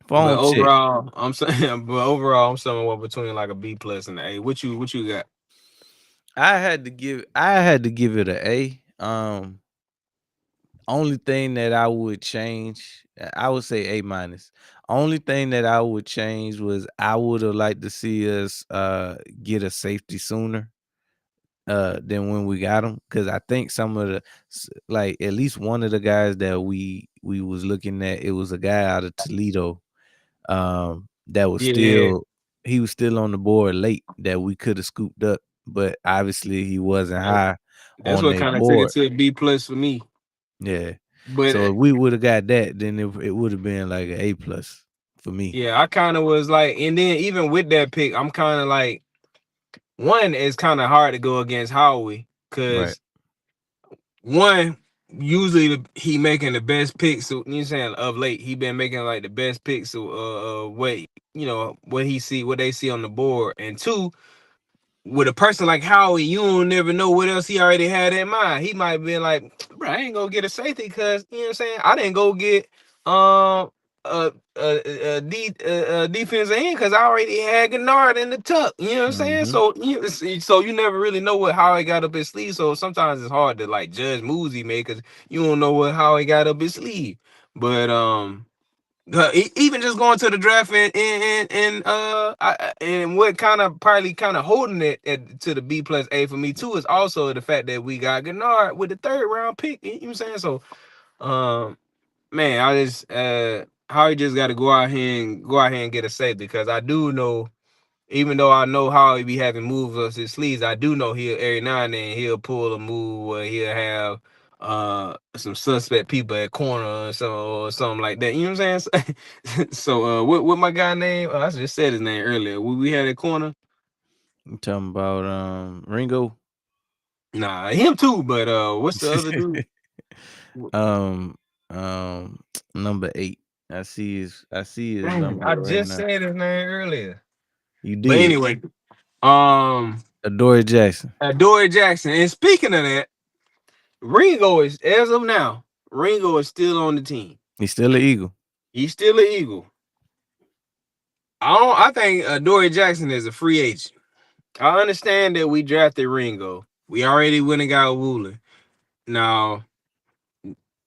phone check. overall, I'm saying, but overall, I'm somewhere between like a B plus and an A. What you got? I had to give it a A. Only thing that I would change, I would say A minus. Only thing that I would change was I would have liked to see us get a safety sooner than when we got him, because I think some of the like at least one of the guys that we was looking at, it was a guy out of Toledo that was Yeah, still he was still on the board late that we could have scooped up, but obviously he wasn't high that's on what their kind of took it board. to a B plus for me. Yeah. But So if we would have got that, then it would have been like an A plus for me. yeah, I kind of was like, and then even with that pick, I'm kind of like, one is kind of hard to go against Howie Right. because one usually he making the best picks. So you know what I'm saying, of late he been making like the best picks. So what what he see, what they see on the board, and two, with a person like Howie, you don't never know what else he already had in mind. He might be like, bro, I ain't gonna get a safety because you know what I'm saying. I didn't go get defensive end because I already had Gennard in the tuck. You know what I'm saying? Mhm. So you never really know what Howie got up his sleeve. So sometimes it's hard to like judge moves he made because you don't know what Howie got up his sleeve. But even just going to the draft and what kind of probably kind of holding it to the B plus A for me too is also the fact that we got Gennard with the third round pick. You know what I'm saying? So um man, I just Howie just got to go out here and get a save, because I do know, even though I know how he be having moves up his sleeves, I do know he'll every now and then he'll pull a move where he'll have some suspect people at corner or something like that. You know what I'm saying? So what my guy name? I just said his name earlier. We had at corner. You talking about Ringo? Nah, him too. But what's the other dude? um number 8. I see his Dang, number I right just now. said his name earlier. You But did. anyway, um, Adoree Jackson. Dory Jackson. And speaking of that, Ringo is, as of now, Ringo is still on the team. He's still an Eagle. He's still an Eagle. I think Dory Jackson is a free agent. I understand that we drafted Ringo. We already went and got Woolen. Now,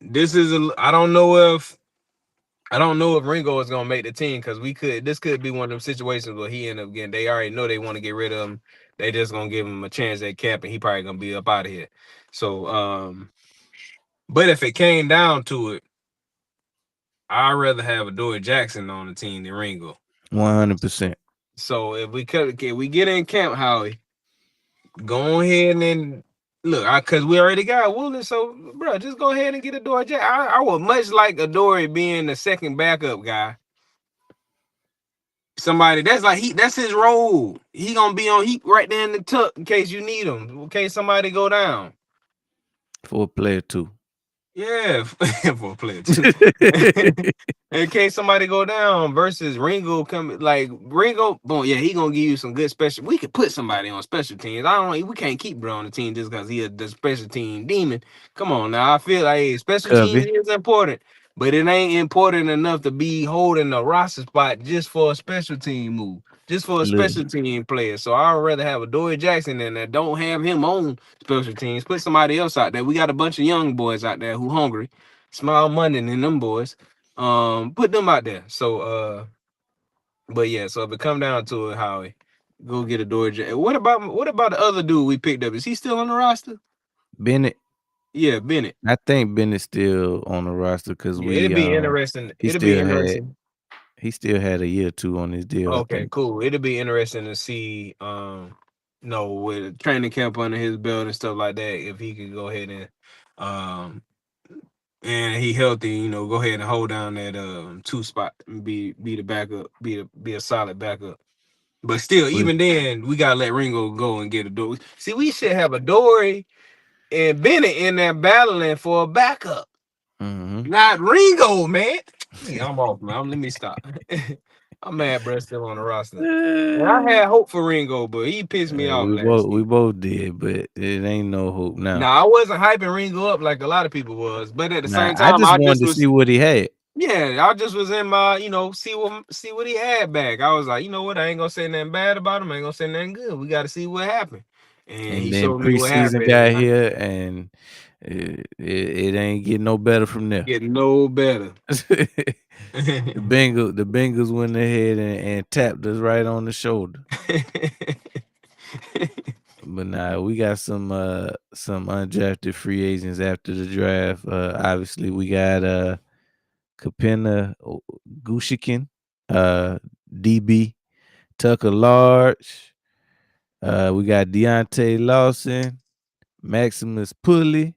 this is I don't know if Ringo is gonna make the team, because this could be one of them situations where he end up getting, they already know they want to get rid of him. They just gonna give him a chance at camp and he probably gonna be up out of here. So but if it came down to it, I'd rather have a Dory Jackson on the team than Ringo. 100%. So if we get in camp, Howie, go ahead and Look, cause we already got Woolen, so bro, just go ahead and get Adoree Jackson. I would much like Adoree being the second backup guy. Somebody that's like that's his role. He gonna be on heat right there in the tuck in case you need him. In case somebody go down. for a player too. Yeah, for a player too. In case somebody go down versus Ringo come like Ringo, boom, yeah, he gonna give you some good special. We could put somebody on special teams. I don't. We can't keep bro on the team just because he a the special team demon. Come on now, I feel like hey, special teams Covey. is important, but it ain't important enough to be holding a roster spot just for a special team move, just for a Look, special team player. So I'd rather have a Dory Jackson than that. Don't have him on special teams. Put somebody else out there. We got a bunch of young boys out there who hungry, smile money than them boys. Put them out there. So but yeah, so if it come down to it, Howie, go get a Dory. What about the other dude we picked up? Is he still on the roster? Bennett. Yeah, Bennett. I think Bennett's still on the roster because Yeah, it'd be interesting. he It'd be still had interesting. he still had a year or two on his deal, I Okay, think. cool. It'd be interesting to see no with training camp under his belt and stuff like that, if he could go ahead um and he healthy, go ahead and hold down that two spot and be the backup, be a solid backup. But still, We even then, we gotta let Ringo go and get a Dory. See, we should have a Dory and Bennett in there battling for a backup. mhm. Not Ringo, man. Yeah, I'm off, man. Let me stop. I'm mad Brett's still on the roster. And I had hope for Ringo, but he pissed me off last We year. both did, but it ain't no hope now. Now I wasn't hyping Ringo up like a lot of people was, but at the Nah, same I time, just I wanted just to see was what he had. yeah, I just was in my, see what he had back. I was like, you know what, I ain't gonna say nothing bad about him. I ain't gonna say nothing good. We got to see what happened, and And he then showed me what preseason happened, got and I here, and it ain't getting no better from there. get no better. The Bengals went ahead and tapped us right on the shoulder. But nah, we got some undrafted free agents after the draft. Obviously we got Kapena Gushikin, DB, Tucker Large. We got Deontay Lawson, Maximus Pulley,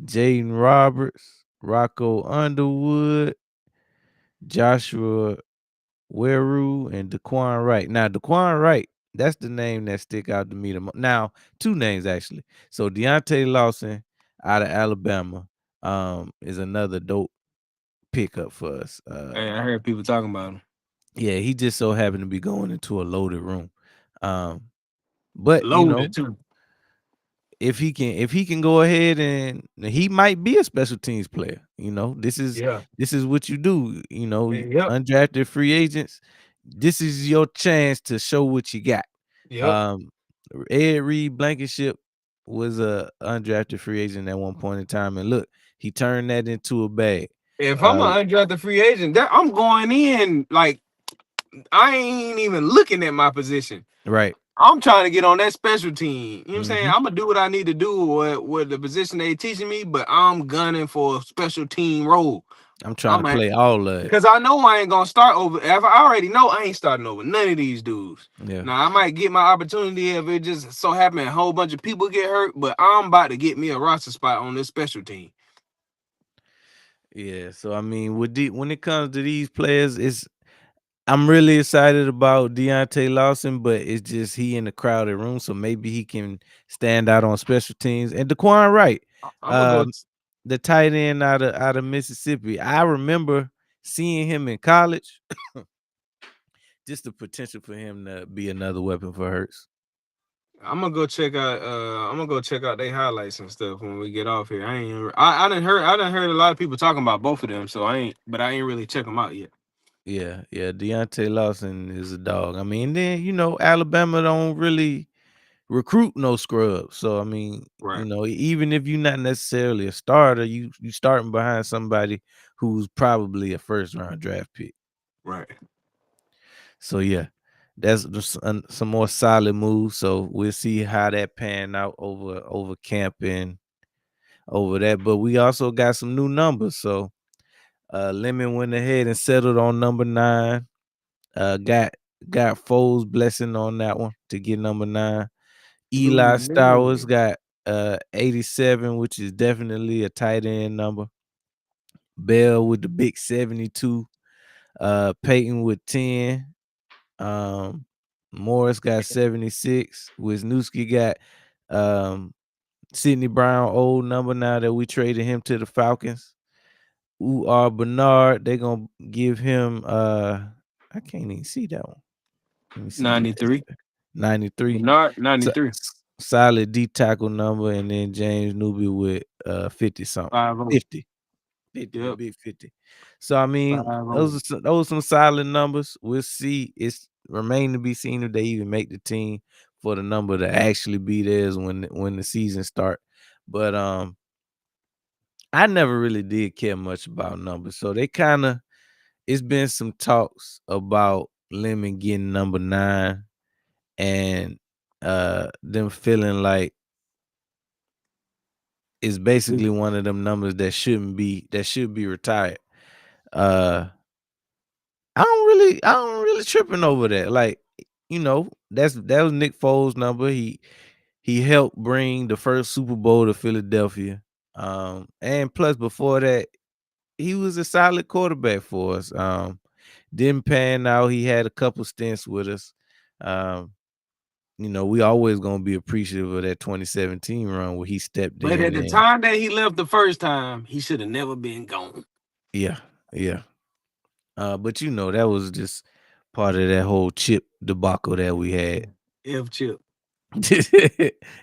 Jaden Roberts, Rocco Underwood, Joshua Weru, and Daquan Wright. Now, Daquan Wright, that's the name that stick out to me the most. Now, two names actually. So Deontay Lawson out of Alabama is another dope pickup for us. Hey, I heard people talking about him. Yeah, he just so happened to be going into a loaded room. Um, but Loaded too. if he can go ahead and he might be a special teams player. Yeah. This is what you do. Yep. Undrafted free agents. This is your chance to show what you got. Yep. Um, Ed Reed Blankenship was a undrafted free agent at one point in time, and look, he turned that into a bag. If I'm Uh, an undrafted free agent, I'm going in like I ain't even looking at my position. right. I'm trying to get on that special team. You know what I'm saying? hmm I'm gonna do what I need to do with the position they teaching me, but I'm gunning for a special team role. I'm trying to I'm at play all of it. because I know I ain't gonna start over. If I already know I ain't starting over none of these dudes. Yeah. Now I might get my opportunity if it just so happen a whole bunch of people get hurt, but I'm about to get me a roster spot on this special team. Yeah. So I mean, when it comes to these players, I'm really excited about Deontay Lawson, but it's just he in the crowded room, so maybe he can stand out on special teams. And Daquan Wright, I'm gonna go. um, the tight end out of Mississippi. I remember seeing him in college. Just the potential for him to be another weapon for Hurts. I'm gonna go check out. I'm gonna go check out their highlights and stuff when we get off here. I didn't heard a lot of people talking about both of them, so but I ain't really check them out yet. Yeah. Deontay Lawson is a dog. I mean, then Alabama don't really recruit no scrubs. So I mean, Right, even if you're not necessarily a starter, you starting behind somebody who's probably a first round draft pick. right. So yeah, that's just some more solid moves. So we'll see how that pan out over camp and over that. But we also got some new numbers. So Lemon went ahead and settled on number 9. Got Foles blessing on that one to get number 9. Eli Stowers Amen. got 87, which is definitely a tight end number. Bell with the big 72. Peyton with 10. Um, Morris got 76. Wisniewski got Sidney Brown, old number now that we traded him to the Falcons. Bernard, they're gonna give him I can't even see that one. Let me see what they 93. say. 93. Bernard, So, 93. solid D tackle number, and then James Newby with 50 something. 50. 50. 50, the Yep. big 50. So I mean, 50. those are some solid numbers. We'll see. It's remain to be seen if they even make the team for the number to actually be theirs when the season start. But I never really did care much about numbers. So they kind of it's been some talks about Lemon getting number 9 and them feeling like it's basically one of them numbers that should be retired. Uh I don't really tripping over that. Like, that was Nick Foles' number. He helped bring the first Super Bowl to Philadelphia. And plus before that, he was a solid quarterback for us. Didn't pan out. He had a couple stints with us. Um, we always gonna be appreciative of that 2017 run where he stepped But at in the and time that he left the first time, he should have never been gone. yeah, yeah. But that was just part of that whole chip debacle that we had. F chip.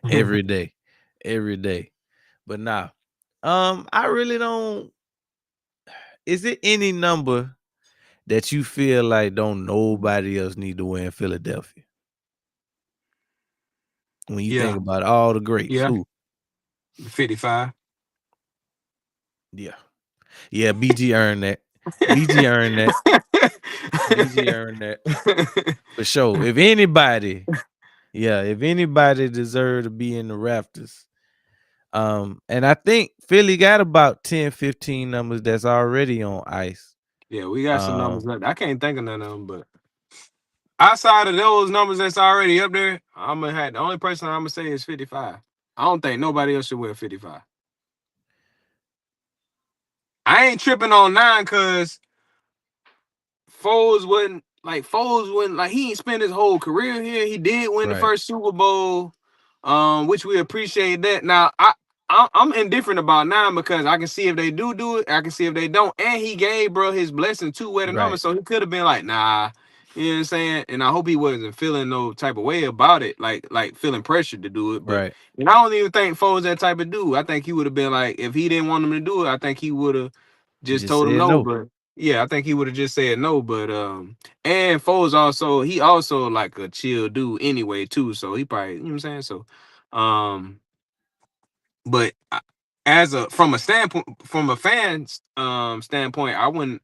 every day, every day. But now, I really don't. Is it any number that you feel like don't nobody else need to wear in Philadelphia? When you think Yeah. about all the greats, Yeah. who? 55. Yeah, yeah. BG earned that. BG earned that. BG earned that for sure. If anybody deserved to be in the Raptors, and I think Philly got about 10, 15 numbers that's already on ice. Yeah, we got some numbers Um, left. I can't think of none of them, but outside of those numbers that's already up there, I'm gonna have the only person I'm gonna say is 55. I don't think nobody else should wear 55. I ain't tripping on 9 because Foles wasn't like he ain't spent his whole career here. He did win the right, first Super Bowl, which we appreciate that. Now I'm indifferent about 9 because I can see if they do it, I can see if they don't. And he gave bro his blessing to wear the number, right. so he could have been like, nah, you know what I'm saying? And I hope he wasn't feeling no type of way about it, like feeling pressured to do it. But Right. and I don't even think Foles that type of dude. I think he would have been like, if he didn't want him to do it, I think he would have just Just told him said no. no. But yeah, I think he would have just said no. But and Foles also like a chill dude anyway too. So he probably, you know what I'm saying? So um but as a from a standpoint from a fan's standpoint, I wouldn't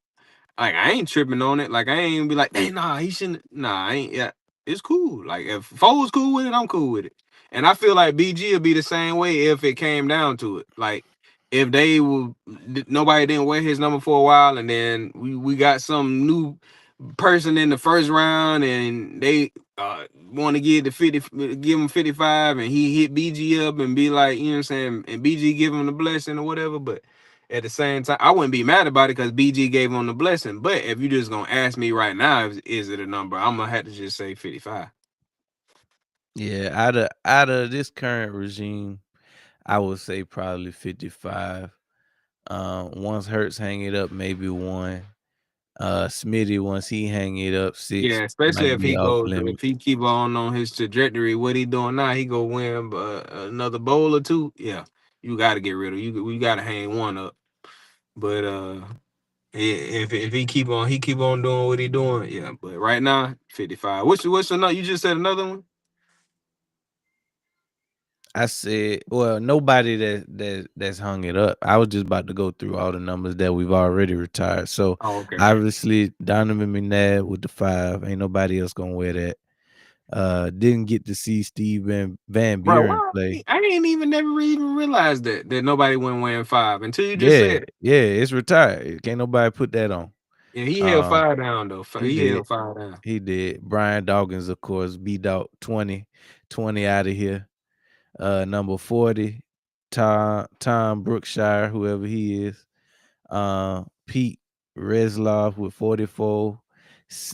like I ain't tripping on it. Like I ain't be like, hey, nah, he shouldn't. Nah, I ain't. Yeah, it's cool. Like if Foles cool with it, I'm cool with it. And I feel like BG would be the same way if it came down to it. Like if nobody didn't wear his number for a while, and then we got some new person in the first round, and they want to give him 55, and he hit BG up and be like, you know what I'm saying, and BG give him the blessing or whatever, but. At the same time, I wouldn't be mad about it because BG gave him the blessing. But if you just gonna ask me right now, is it a number? I'm gonna have to just say 55. Yeah, out of this current regime, I would say probably 55. Once Hurts hang it up, maybe one. Smitty, once he hang it up, 6 Yeah, especially might if be off if limits. he keep on his trajectory, what he doing now, he go win another bowl or two. Yeah, you got to get rid of you. We got to hang one up. But if he keep on doing what he doing. Yeah, but right now 55. What's another? You just said another one. I said, well, nobody that's hung it up. I was just about to go through all the numbers that we've already retired. So Oh, okay. obviously Donovan McNabb with the 5. Ain't nobody else gonna wear that. Didn't get to see Steve Van Bro, Buren why? play. I ain't even never even realized that nobody went wearing 5 until you just Yeah, said it. yeah, it's retired. Can't nobody put that on. Yeah, he held Um, 5 down though. he He did. held 5 down. He did. Brian Dawkins, of course, beat out 20 out of here. Number 40, Tom Brookshire, whoever he is. Pete Reslov with 44.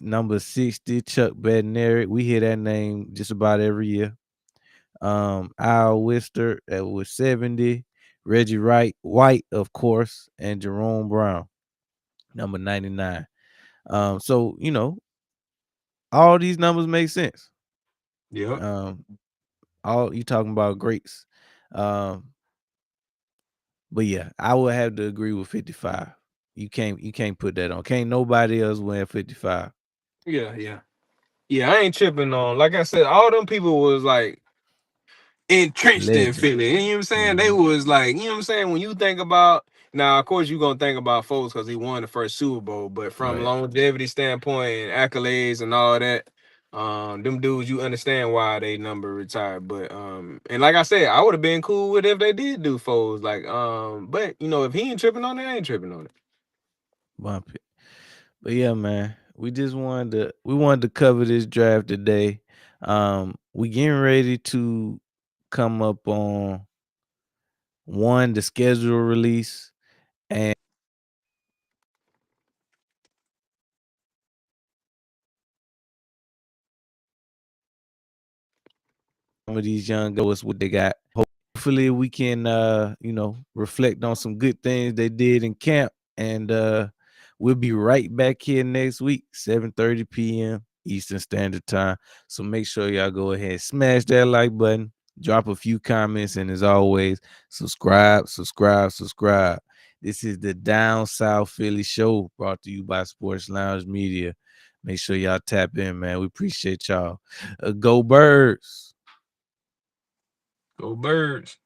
Number 60, Chuck Bednarik. We hear that name just about every year. Al Wister with 70. Reggie White, of course, and Jerome Brown, number 99. So all these numbers make sense. Yep. Um, all you talking about greats. Um, but yeah, I would have to agree with 55. You can't put that on. Can't nobody else win 55. Yeah, yeah. Yeah, I ain't tripping on. Like I said, all them people was like entrenched in Legends. Philly. You know what I'm saying? They Hmm. was like, you know what I'm saying? When you think about now, of course, you're gonna think about Foles because he won the first Super Bowl, but from Right. longevity standpoint and accolades and all that, them dudes, you understand why they number retired. But and like I said, I would have been cool with if they did do Foles. Like, but if he ain't tripping on it, I ain't tripping on it. Bump it. But yeah, man, we wanted to cover this draft today. We getting ready to come up on the schedule release, and some of these young guys what they got. Hopefully we can reflect on some good things they did in camp, and we'll be right back here next week, 7:30 p.m. Eastern Standard Time. So make sure y'all go ahead, smash that like button, drop a few comments, and as always, subscribe. This is the Down South Philly Show, brought to you by Sports Lounge Media. Make sure y'all tap in, man. We appreciate y'all. Go Birds. Go Birds.